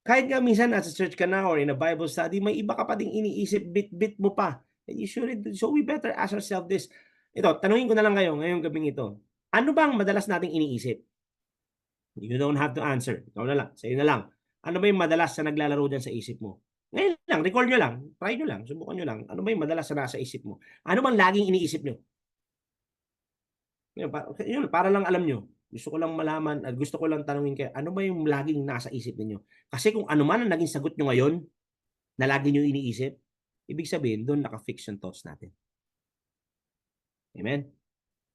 Kahit nga minsan nasa church ka na or in a Bible study, may iba ka pa ding iniisip, bit-bit mo pa. And you shouldn't do so. We better ask ourselves this. Ito, tanungin ko na lang kayo ngayong gabing ito. Ano ba ang madalas nating iniisip? You don't have to answer. Ikaw na lang, sa'yo na lang. Ano ba yung madalas na naglalaro diyan sa isip mo? Ngayon lang, recall nyo lang, try nyo lang, subukan nyo lang. Ano ba yung madalas na nasa isip mo? Ano bang laging iniisip nyo? Yun, para lang alam nyo. Gusto ko lang malaman at gusto ko lang tanungin kayo, ano ba yung laging nasa isip ninyo? Kasi kung ano man ang naging sagot nyo ngayon, na lagi nyo iniisip, ibig sabihin, doon naka-fix yung thoughts natin. Amen?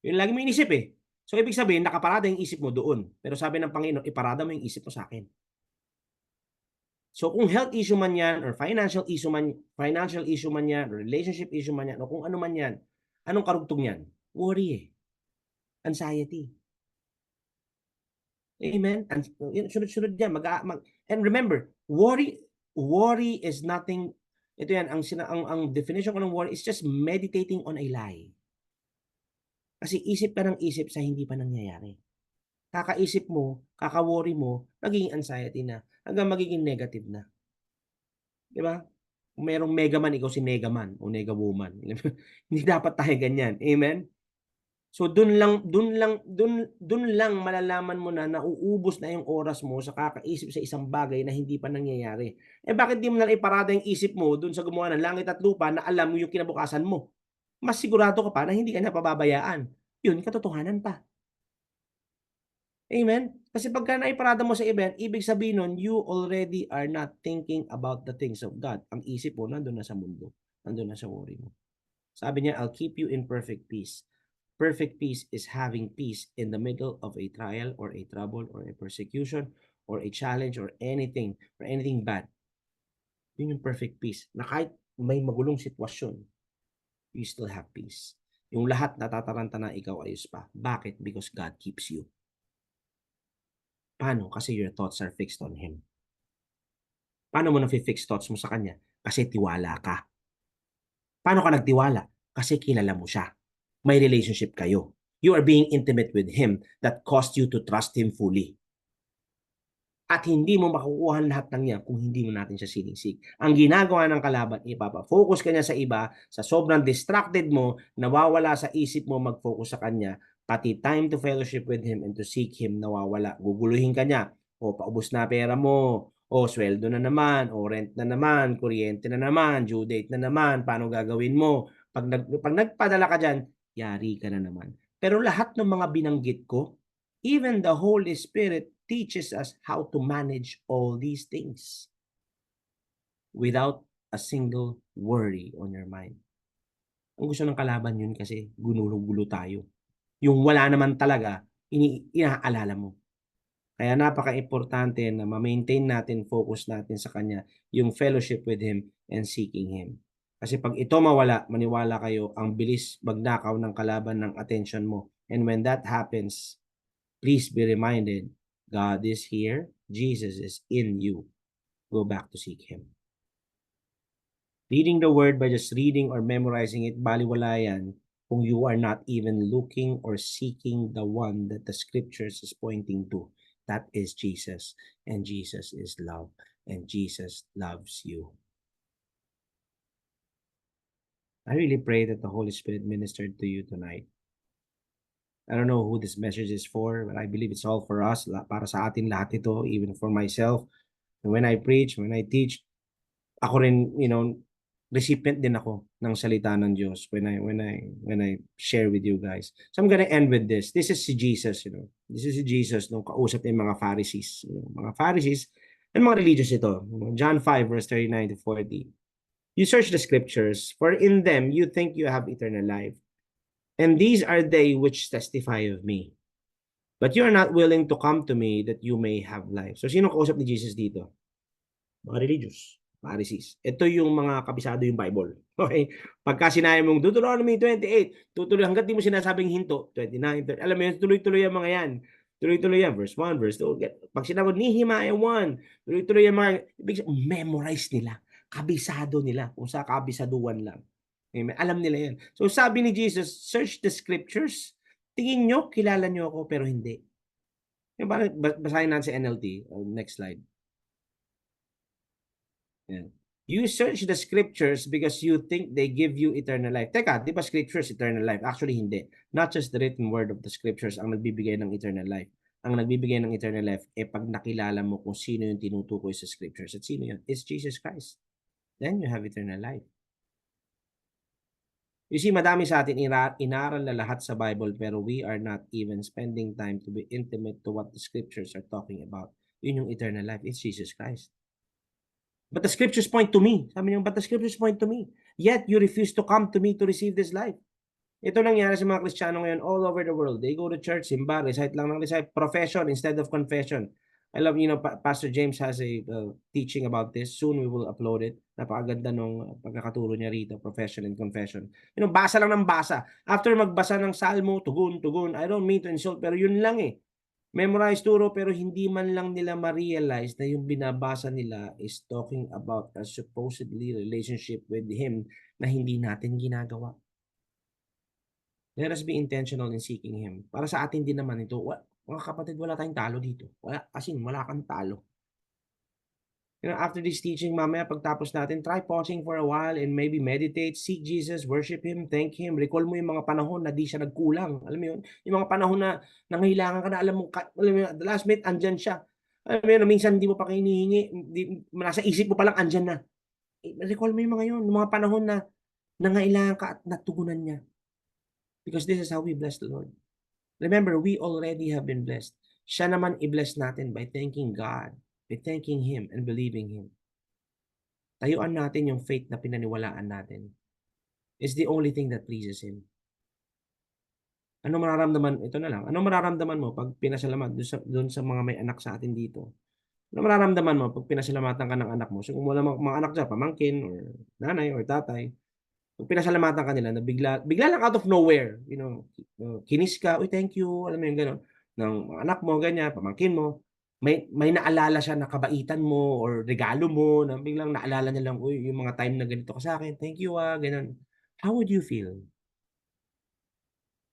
Yun lagi mo inisip, eh. So, ibig sabihin, nakaparada yung isip mo doon. Pero sabi ng Panginoon, iparada mo yung isip mo sa akin. So, kung health issue man yan, or financial issue man yan, or relationship issue man yan, o kung ano man yan, anong karugtong yan? Worry, eh. Anxiety. Amen? Sunod-sunod yan. And remember, worry is nothing. Ito yan, ang definition ko ng worry is just meditating on a lie. Kasi isip ka ng isip sa hindi pa nangyayari. Kakaisip mo, kaka-worry mo, magiging anxiety na, hanggang magiging negative na. 'Di ba? Kung merong mega man, ikaw si nega man o nega woman. Hindi dapat tayo ganyan. Amen? So dun lang malalaman mo na nauubos na yung oras mo sa kakaisip sa isang bagay na hindi pa nangyayari. Eh, bakit di mo na iparada yung isip mo dun sa gumawa ng langit at lupa na alam mo yung kinabukasan mo? Mas sigurado ka pa na hindi ka niya pababayaan. Yun katotohanan pa. Amen? Kasi pagka naiparada mo sa event, ibig sabihin nun, you already are not thinking about the things of God. Ang isip mo nandun na sa mundo, nandun na sa worry mo. Sabi niya, "I'll keep you in perfect peace." Perfect peace is having peace in the middle of a trial or a trouble or a persecution or a challenge or anything bad. Yun yung perfect peace. Na kahit may magulong sitwasyon, you still have peace. Yung lahat natataranta na ikaw ayos pa. Bakit? Because God keeps you. Paano? Kasi your thoughts are fixed on Him. Paano mo nafi-fix thoughts mo sa Kanya? Kasi tiwala ka. Paano ka nagtiwala? Kasi kilala mo siya. May relationship kayo. You are being intimate with Him that caused you to trust Him fully. At hindi mo makukuha lahat ng yan kung hindi mo natin siya sinisig. Ang ginagawa ng kalaban, ipapa-focus ka niya sa iba, sa sobrang distracted mo, nawawala sa isip mo mag-focus sa kanya, pati time to fellowship with Him and to seek Him nawawala. Guguluhin ka niya, o paubos na pera mo, o sweldo na naman, o rent na naman, kuryente na naman, due date na naman, paano gagawin mo? Pag nagpadala ka dyan, yari ka na naman. Pero lahat ng mga binanggit ko, even the Holy Spirit teaches us how to manage all these things without a single worry on your mind. Ang gusto ng kalaban yun kasi gunulo-gulo tayo. Yung wala naman talaga, inaalala mo. Kaya napaka-importante na ma-maintain natin, focus natin sa Kanya, yung fellowship with Him and seeking Him. Kasi pag ito mawala, maniwala kayo, ang bilis magnakaw ng kalaban ng attention mo. And when that happens, please be reminded, God is here, Jesus is in you. Go back to seek Him. Reading the Word by just reading or memorizing it, baliwala yan kung you are not even looking or seeking the one that the Scriptures is pointing to. That is Jesus, and Jesus is love, and Jesus loves you. I really pray that the Holy Spirit ministered to you tonight. I don't know who this message is for, but I believe it's all for us, para sa atin lahat ito, even for myself. And when I preach, when I teach, ako rin, recipient din ako ng salita ng Diyos when I share with you guys. So I'm gonna end with this. This is si Jesus, This is si Jesus nung kausap ng mga Pharisees, mga Pharisees and mga religious ito. John 5 verse 39 to 40. You search the scriptures, for in them you think you have eternal life. And these are they which testify of me. But you are not willing to come to me that you may have life. So sino kausap ni Jesus dito? Mga religious, Pharisees. Ito yung mga kabisado yung Bible. Okay? Pagka sinabi mong Deuteronomy 28, tutuloy hangga't di mo sinasabing hinto, 29, 30. Alam mo yun, tuloy-tuloy ang mga yan. Tuloy-tuloy yan. Verse 1, verse 2. Pag sinabi Nehemiah 1, tuloy-tuloy yung mga, ibig sabihin, memorize nila. Kabisado nila. Kung sa kabisaduan lang. Amen. Alam nila yan. So sabi ni Jesus, search the scriptures. Tingin nyo, kilala nyo ako, pero hindi. Yung basahin natin sa NLT. Next slide. Yan. You search the scriptures because you think they give you eternal life. Teka, di ba scriptures eternal life? Actually, hindi. Not just the written word of the scriptures ang nagbibigay ng eternal life. Ang nagbibigay ng eternal life, pag nakilala mo kung sino yung tinutukoy sa scriptures. At sino yun? It's Jesus Christ. Then you have eternal life. You see, madami sa atin inaral na lahat sa Bible pero we are not even spending time to be intimate to what the scriptures are talking about. Yun yung eternal life. It's Jesus Christ. But the scriptures point to me. Sabi niyo, but the scriptures point to me. Yet you refuse to come to me to receive this life. Ito nangyari sa mga Kristiyano ngayon all over the world. They go to church, simba, recite lang ng recite, profession instead of confession. I love, Pastor James has a teaching about this. Soon we will upload it. Napakaganda nung pagkakaturo niya rito, profession and confession. Basa lang ng basa. After magbasa ng salmo, tugon. I don't mean to insult, pero yun lang eh. Memorize turo, pero hindi man lang nila ma-realize na yung binabasa nila is talking about a supposedly relationship with Him na hindi natin ginagawa. Let us be intentional in seeking Him. Para sa atin din naman ito, mga kapatid, wala tayong talo dito. Wala kang talo. After this teaching, mamaya pagtapos natin, try pausing for a while and maybe meditate, seek Jesus, worship Him, thank Him. Recall mo yung mga panahon na di siya nagkulang. Alam mo yun? Yung mga panahon na nangailangan ka na, alam mo, the last minute, andyan siya. Alam mo yun, minsan hindi mo pa hinihingi, nasa isip mo palang andyan na. Recall mo yung mga yun, yung mga panahon na nangailangan ka at natugunan niya. Because this is how we bless the Lord. Remember, we already have been blessed. Siya naman i-bless natin by thanking God, by thanking Him and believing Him. Tayuan natin yung faith na pinaniwalaan natin. It's the only thing that pleases Him. Ano mararamdaman, ito na lang, ano mararamdaman mo pag pinasalamat doon sa mga may anak sa atin dito? Ano mararamdaman mo pag pinasalamatan ka ng anak mo? So kung wala mga anak dyan, pamangkin or nanay or tatay, pag pinasalamatan ka nila na bigla lang out of nowhere, kinis ka, uy, thank you, alam mo yung gano'n, ng anak mo, ganyan, pamangkin mo, may naalala siya na kabaitan mo or regalo mo, na biglang naalala niya lang, uy, yung mga time na ganito ka sa akin, thank you, gano'n. How would you feel?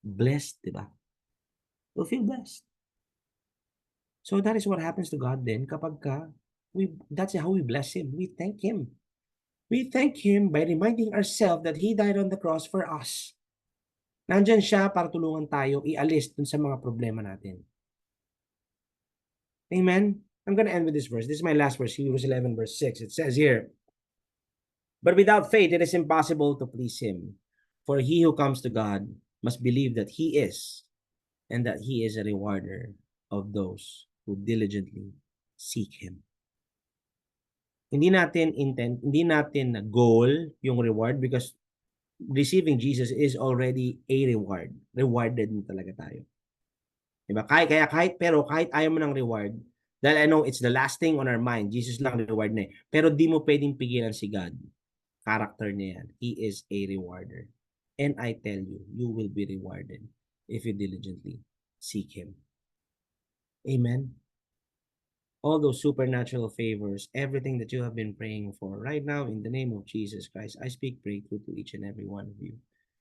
Blessed, di ba? You'll feel blessed. So that is what happens to God then kapagka that's how we bless Him. We thank Him. We thank Him by reminding ourselves that He died on the cross for us. Nandiyan siya para tulungan tayo ialis dun sa mga problema natin. Amen? I'm gonna end with this verse. This is my last verse, Hebrews 11 verse 6. It says here, "But without faith it is impossible to please Him. For he who comes to God must believe that He is, and that He is a rewarder of those who diligently seek Him." Hindi natin na goal yung reward because receiving Jesus is already a reward. Rewarded na talaga tayo. Diba? Kahit ayaw mo ng reward, dahil I know it's the last thing on our mind, Jesus lang reward na eh. Pero di mo pwedeng pigilan si God. Character niya yan. He is a rewarder. And I tell you, you will be rewarded if you diligently seek Him. Amen? All those supernatural favors, everything that you have been praying for right now in the name of Jesus Christ, I speak breakthrough to each and every one of you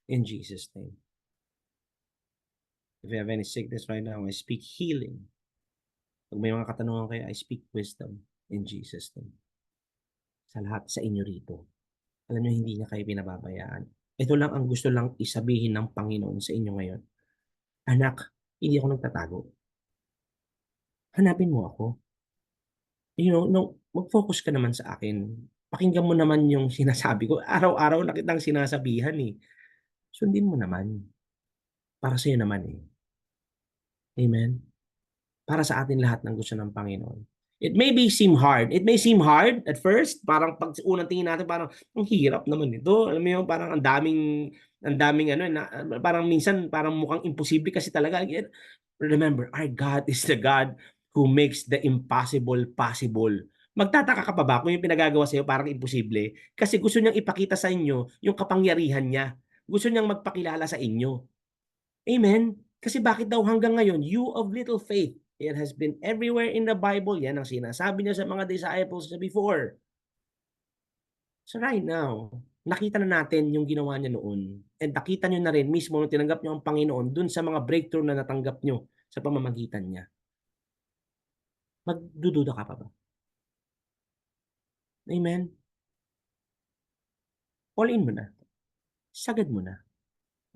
in Jesus' name. If you have any sickness right now, I speak healing. Pag may mga katanungan kayo, I speak wisdom in Jesus' name. Sa lahat sa inyo rito. Alam niyo, hindi niya kayo pinababayaan. Ito lang ang gusto lang isabihin ng Panginoon sa inyo ngayon. Anak, hindi ako nagtatago. Hanapin mo ako. You know, no, mag-focus ka naman sa akin. Pakinggan mo naman yung sinasabi ko. Araw-araw na kitang sinasabihan eh. Sundin mo naman. Para sa'yo naman eh. Amen? Para sa atin lahat ng gusto ng Panginoon. It may seem hard. It may seem hard at first. Parang pag unang tingin natin, parang ang hirap naman ito. Alam mo yun, parang ang daming ano, parang minsan parang mukhang imposible kasi talaga. Remember, our God is the God who makes the impossible possible. Magtataka ka pa ba kung yung pinagagawa sa iyo parang imposible? Kasi gusto niyang ipakita sa inyo yung kapangyarihan niya. Gusto niyang magpakilala sa inyo. Amen? Kasi bakit daw hanggang ngayon, you of little faith, it has been everywhere in the Bible. Yan ang sinasabi niya sa mga disciples before. So right now, nakita na natin yung ginawa niya noon. And nakita niyo na rin mismo nung tinanggap niyo ang Panginoon dun sa mga breakthrough na natanggap niyo sa pamamagitan niya. Magdududa ka pa ba? Amen? All in mo na. Sagad mo na.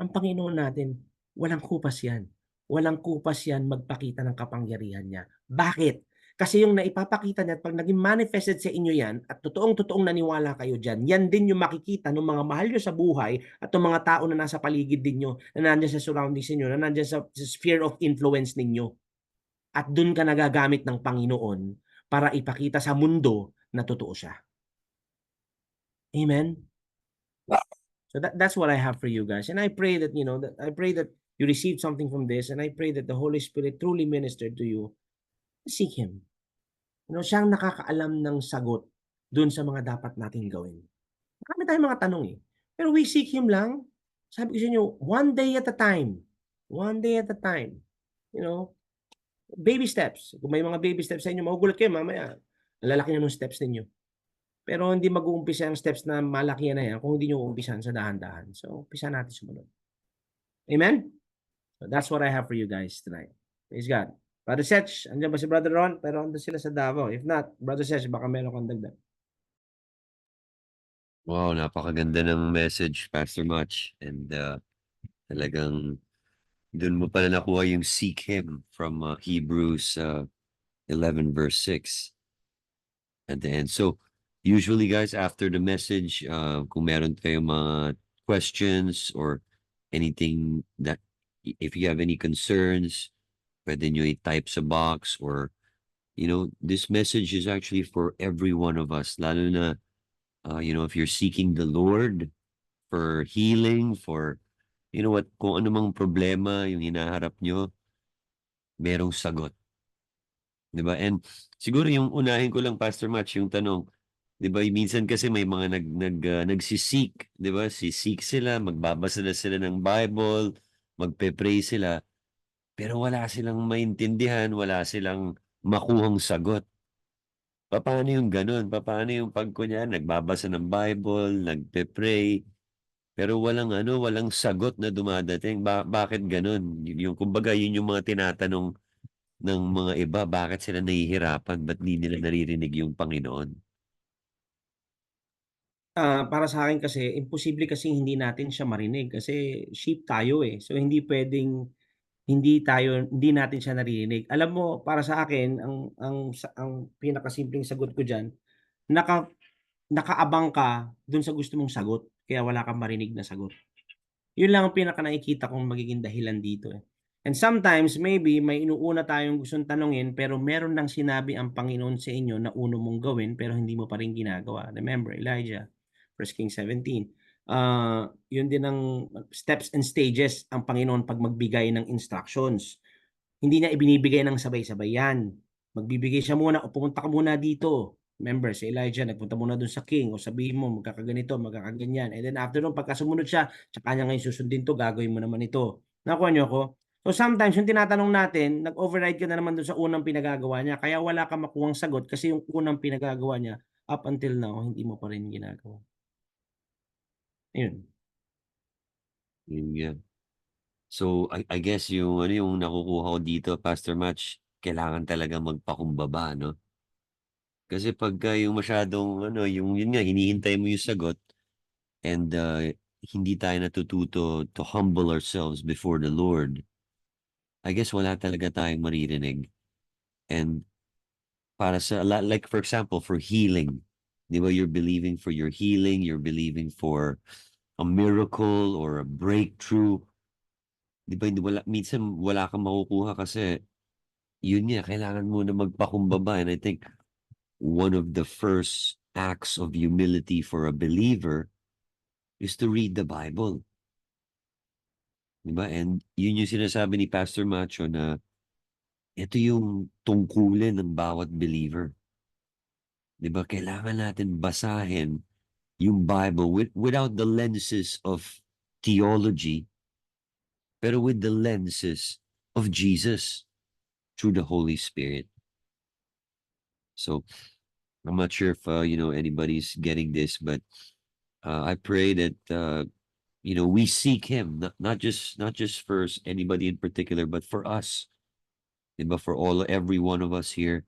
Ang Panginoon natin, walang kupas yan. Walang kupas yan magpakita ng kapangyarihan niya. Bakit? Kasi yung naipapakita niya at pag naging manifested sa inyo yan at totoong naniwala kayo dyan, yan din yung makikita ng mga mahal nyo sa buhay at ng mga tao na nasa paligid ninyo, na nandyan sa surroundings ninyo, na nandyan sa sphere of influence ninyo. At dun ka nagagamit ng Panginoon para ipakita sa mundo na totoo siya. Amen? So that's what I have for you guys. And I pray that, you received something from this, and I pray that the Holy Spirit truly ministered to you. Seek Him. Siya ang nakakaalam ng sagot dun sa mga dapat nating gawin. Marami tayong mga tanong eh. Pero we seek Him lang. Sabi ko sa inyo, one day at a time. One day at a time. Baby steps. Kung may mga baby steps sa inyo, magugulat kayo mamaya. Lalaki na ng steps ninyo. Pero hindi mag-uumpisa ang steps na malaki na yan kung hindi nyo uumpisahan sa dahan-dahan. So, umpisa natin sumunod. Amen? So, that's what I have for you guys tonight. Praise God. Brother Sech, andyan ba si Brother Ron? Pero andun sila sa Davao. If not, Brother Sech, baka meron kang dagdag. Wow, napakaganda ng message, Pastor Much. And talagang dun mo pala nakuha yung seek Him from Hebrews 11 verse 6 at the end. So, usually guys, after the message, kung meron kayong mga questions or anything that, if you have any concerns, pwede nyo i-type sa box or, this message is actually for every one of us, lalo na, if you're seeking the Lord for healing, for, kung anumang problema yung hinaharap nyo, merong sagot. Diba? And siguro yung unahin ko lang, Pastor Match, yung tanong, diba, minsan kasi may mga nagsisik, diba? Sisik sila, magbabasa na sila ng Bible, magpe-pray sila, pero wala silang maintindihan, wala silang makuhang sagot. Paano yung ganun? Paano yung nagbabasa ng Bible, nagpe-pray, pero walang sagot na dumadating. Bakit ganun? Kumbaga, yun yung mga tinatanong ng mga iba, bakit sila nahihirapan, ba't di nila naririnig yung Panginoon? Para sa'kin kasi imposible kasing hindi natin siya marinig kasi sheep tayo, eh. So, hindi natin siya naririnig. Alam mo para sa akin ang pinakasimpleng sagot ko diyan, naka nakaabang ka dun sa gusto mong sagot kaya wala kang marinig na sagot. Yun lang ang nakikita kong magiging dahilan dito, eh. And sometimes maybe may inuuna tayong gustong tanungin pero meron ng sinabi ang Panginoon sa inyo na una mong gawin pero hindi mo pa rin ginagawa. Remember Elijah, 1 Kings 17. Yun din ang steps and stages ang Panginoon 'pag magbigay ng instructions. Hindi niya ibinibigay ng sabay-sabay 'yan. Magbibigay siya muna, "O pumunta ka muna dito." Remember si Elijah nagpunta muna dun sa king, "O sabihin mo magkakaganito, magkakaganyan." And then after nun pagka sumunod siya, "Tsaka niya ngayon susundin 'to, gagawin mo naman ito." Nakuha niyo ako? So sometimes yung tinatanong natin, nag-override ka na naman dun sa unang pinagagawa niya, kaya wala kang makuhang sagot kasi yung unang pinagagawa niya, up until now hindi mo pa rin ginagawa. Ayun. Yun nga. So, I guess yung ano, yung nakukuha ko dito, Pastor Match, kailangan talaga magpakumbaba, 'no? Kasi pagka yung masyadong ano, yung yun nga, hinihintay mo yung sagot and, hindi tayo natututo to humble ourselves before the Lord, I guess wala talaga tayong maririnig. And para sa like for example, for healing, 'di ba, you're believing for your healing, you're believing for a miracle or a breakthrough, 'di ba, hindi minsan wala kang makukuha kasi yun nga, kailangan mo na magpakumbaba, and I think one of the first acts of humility for a believer is to read the Bible, 'di ba? And yun yung sinasabi ni Pastor Macho na ito yung tungkulin ng bawat believer, 'di ba? Kailangan natin basahin yung Bible without the lenses of theology, pero with the lenses of Jesus through the Holy Spirit. So, I'm not sure if, anybody's getting this, but, I pray that, we seek him, not just for anybody in particular, but for us, but for every one of us here.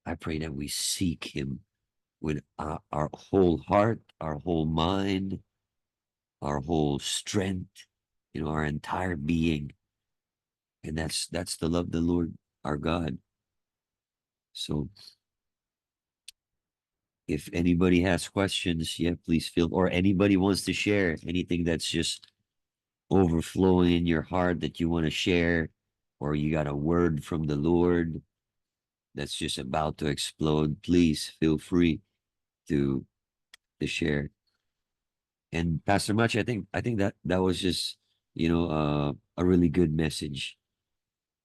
I pray that we seek him with our whole heart, our whole mind, our whole strength, our entire being. And that's the love the Lord our God. So if anybody has questions, yeah, please feel, or anybody wants to share anything that's just overflowing in your heart that you want to share, or you got a word from the Lord that's just about to explode, please feel free to share. And Pastor Much, I think that was just a really good message,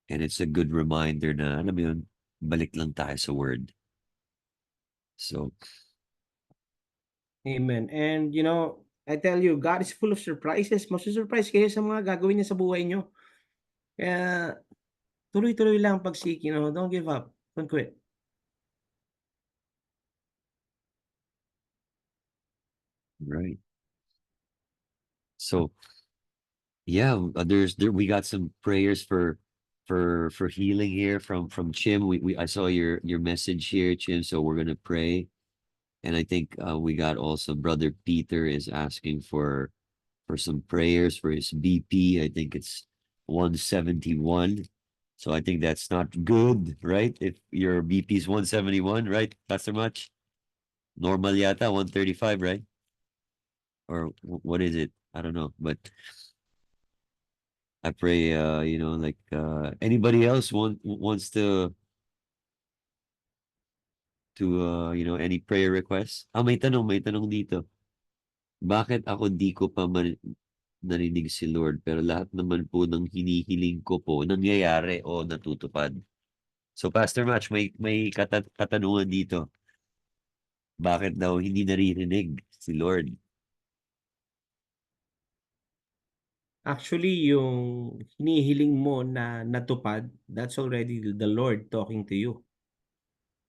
and it's a good reminder na alam mo yun, balik lang tayo sa word. So Amen. And I tell you, God is full of surprises. Masu-surprise kayo sa mga gagawin niya sa buhay niyo. Kaya tuloy-tuloy lang ang pagsiki, don't give up, don't quit. right. So yeah, we got some prayers for healing here from Chim. We I saw your message here, Chim. So we're gonna pray, and I think we got also Brother Peter is asking for some prayers for his BP. I think it's 171. So I think that's not good, right? If your BP is 171, right? That's so much. Normal yata 135, right? Or what is it? I don't know, but I pray, like, anybody else wants any prayer requests? May tanong dito. Bakit ako di ko pa narinig si Lord, pero lahat naman po ng hinihiling ko po nangyayari o natutupad? So, Pastor Match, may katanungan dito. Bakit daw hindi naririnig si Lord? Actually, yung hinihiling mo na natupad, that's already the Lord talking to you.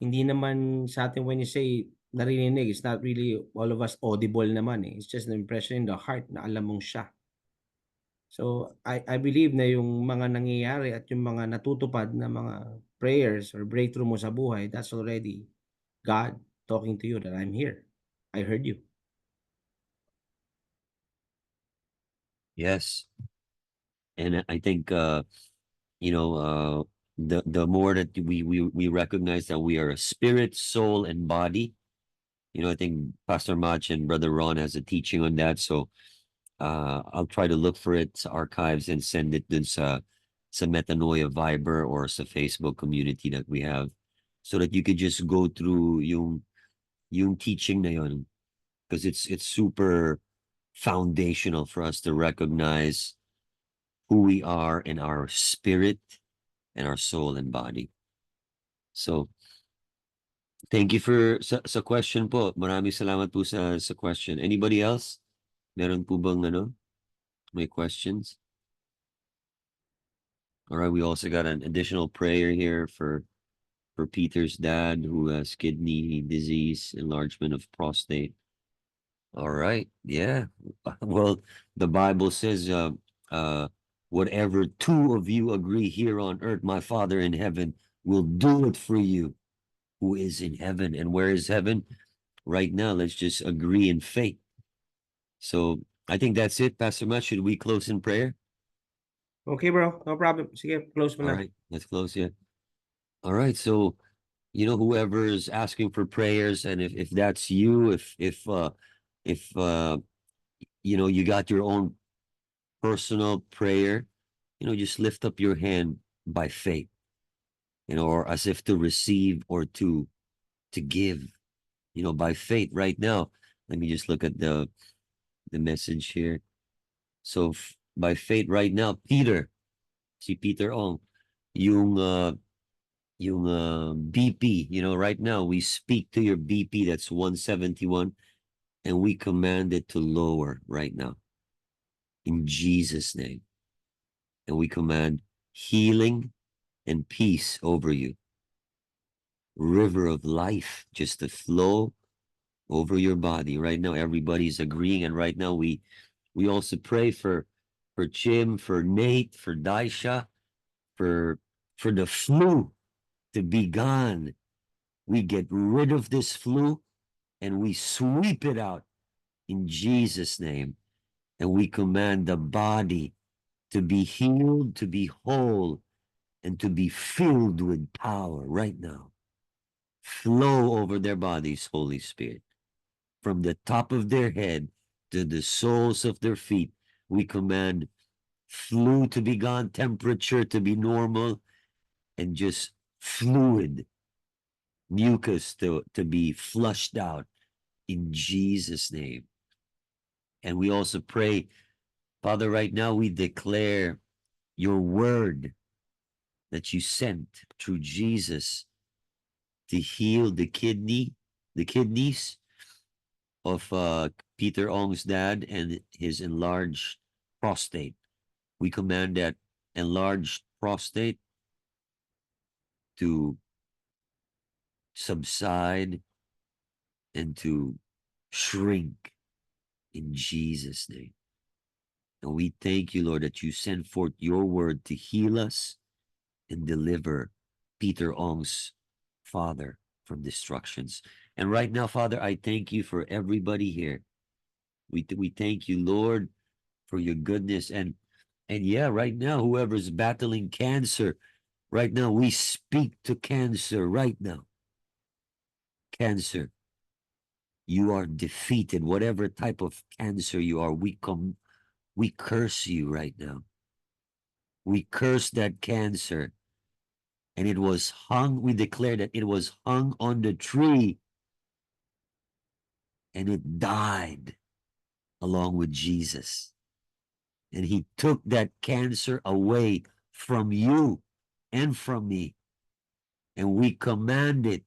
Hindi naman sa'tin when you say naririnig, it's not really all of us audible naman, eh. It's just an impression in the heart na alam mong siya. So, I believe na yung mga nangyayari at yung mga natutupad na mga prayers or breakthrough mo sa buhay, that's already God talking to you that I'm here. I heard you. Yes. And I think you know, the more that we recognize that we are a spirit, soul, and body. You know, I think Pastor Mach and Brother Ron has a teaching on that. So I'll try to look for it sa archives and send it dun sa Metanoia Viber or sa Facebook community that we have, so that you could just go through yung teaching na yun, because it's super foundational for us to recognize who we are in our spirit and our soul and body. So thank you for sa question po. Maraming salamat po sa question. Anybody else? Meron po bang may questions? All right, we also got an additional prayer here for Peter's dad who has kidney disease, enlargement of prostate. All right, yeah. Well, the Bible says, whatever two of you agree here on earth, my Father in heaven will do it for you who is in heaven. And where is heaven? Right now, let's just agree in faith. So I think that's it, Pastor Matt. Should we close in prayer? Okay, bro. No problem. Sige, close mo All na. right, let's close. Yeah. All right. So, whoever is asking for prayers, and if that's you, if you got your own personal prayer, just lift up your hand by faith, or as if to receive or to give, by faith right now. Let me just look at the message here. So by faith right now, Peter, si Peter Ong, yung BP, right now we speak to your BP that's 171, and we command it to lower right now in Jesus' name. And we command healing and peace over you. River of life just to flow over your body. Right now, everybody's agreeing. And right now, we also pray for Jim, for Nate, for Daisha, for the flu to be gone. We get rid of this flu and we sweep it out in Jesus' name. And we command the body to be healed, to be whole, and to be filled with power right now. Flow over their bodies, Holy Spirit. From the top of their head to the soles of their feet, we command flu to be gone, temperature to be normal, and just fluid, mucus to be flushed out in Jesus' name. And we also pray, Father, right now we declare your word that you sent through Jesus to heal the kidneys of Peter Ong's dad and his enlarged prostate. We command that enlarged prostate to subside and to shrink in Jesus' name. And we thank you, Lord, that you send forth your word to heal us and deliver Peter Ong's father from destructions. And right now, Father, I thank you for everybody here. We thank you, Lord, for your goodness. And yeah, right now, whoever's battling cancer, right now, we speak to cancer right now. Cancer, you are defeated. Whatever type of cancer you are, we curse you right now. We curse that cancer. And it was hung, we declare that it was hung on the tree and it died along with Jesus. And he took that cancer away from you and from me. And we command it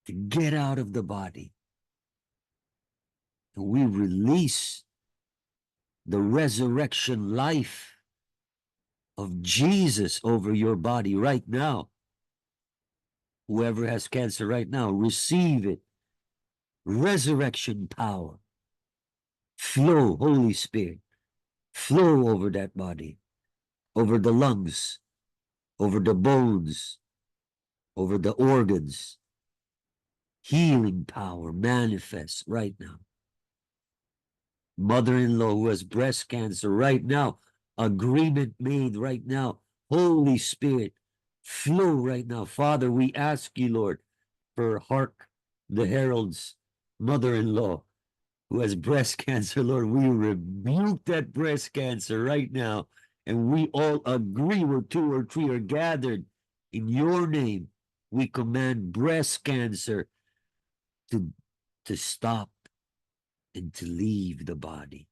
to get out of the body. And we release the resurrection life of Jesus over your body right now. Whoever has cancer right now, receive it. Resurrection power. Flow, Holy Spirit. flow over that body, over the lungs, over the bones, over the organs. Healing power manifests right now. Mother-in-law who has breast cancer right now, agreement made right now. Holy Spirit, flow right now. Father, we ask you, Lord, for Hark the Herald's mother-in-law who has breast cancer, Lord. We rebuke that breast cancer right now. And we all agree where 2 or 3 are gathered in your name. We command breast cancer to stop and to leave the body.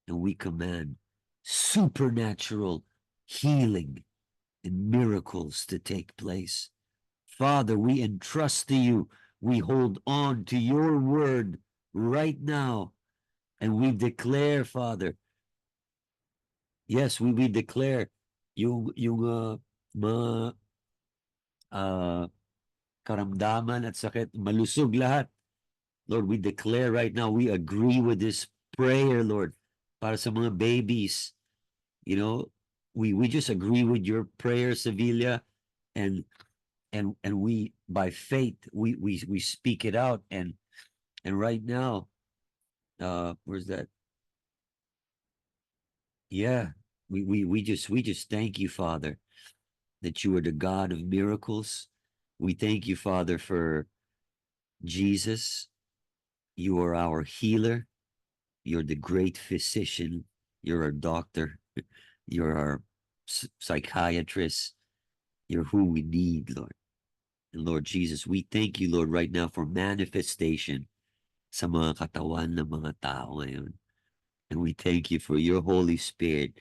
And we command supernatural healing and miracles to take place. Father, we entrust to you. We hold on to your word right now. And we declare, Father, yes, we declare yung mga karamdaman at sakit, malusog lahat. Lord, we declare right now, we agree with this prayer, Lord, para sa mga babies. You know, we just agree with your prayer, Sevilla, and we by faith we speak it out, and right now, where's that? Yeah, we just thank you, Father, that you are the God of miracles. We thank you, Father, for Jesus. You are our healer. You're the great physician. You're our doctor. You're our psychiatrist. You're who we need, Lord. And Lord Jesus, we thank you, Lord, right now for manifestation sa mga katawan ng mga tao ngayon. And we thank you for your Holy Spirit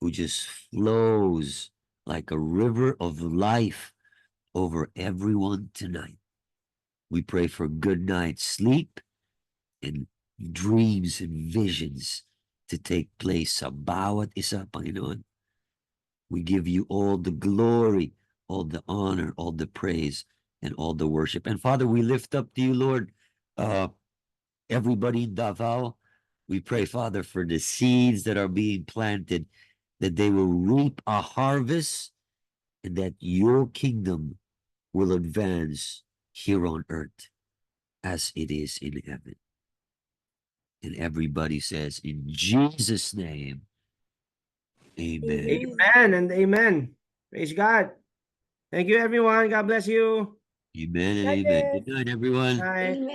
who just flows like a river of life over everyone tonight. We pray for good night's sleep and dreams and visions to take place sa bawat isa, Panginoon. We give you all the glory, all the honor, all the praise, and all the worship. And Father, we lift up to you, Lord, everybody in Davao. We pray, Father, for the seeds that are being planted, that they will reap a harvest, and that your kingdom will advance here on earth as it is in heaven. And everybody says, in Jesus' name, amen. Amen and amen. Praise God. Thank you, everyone. God bless you. Amen and amen. Good night, everyone. Bye. Amen.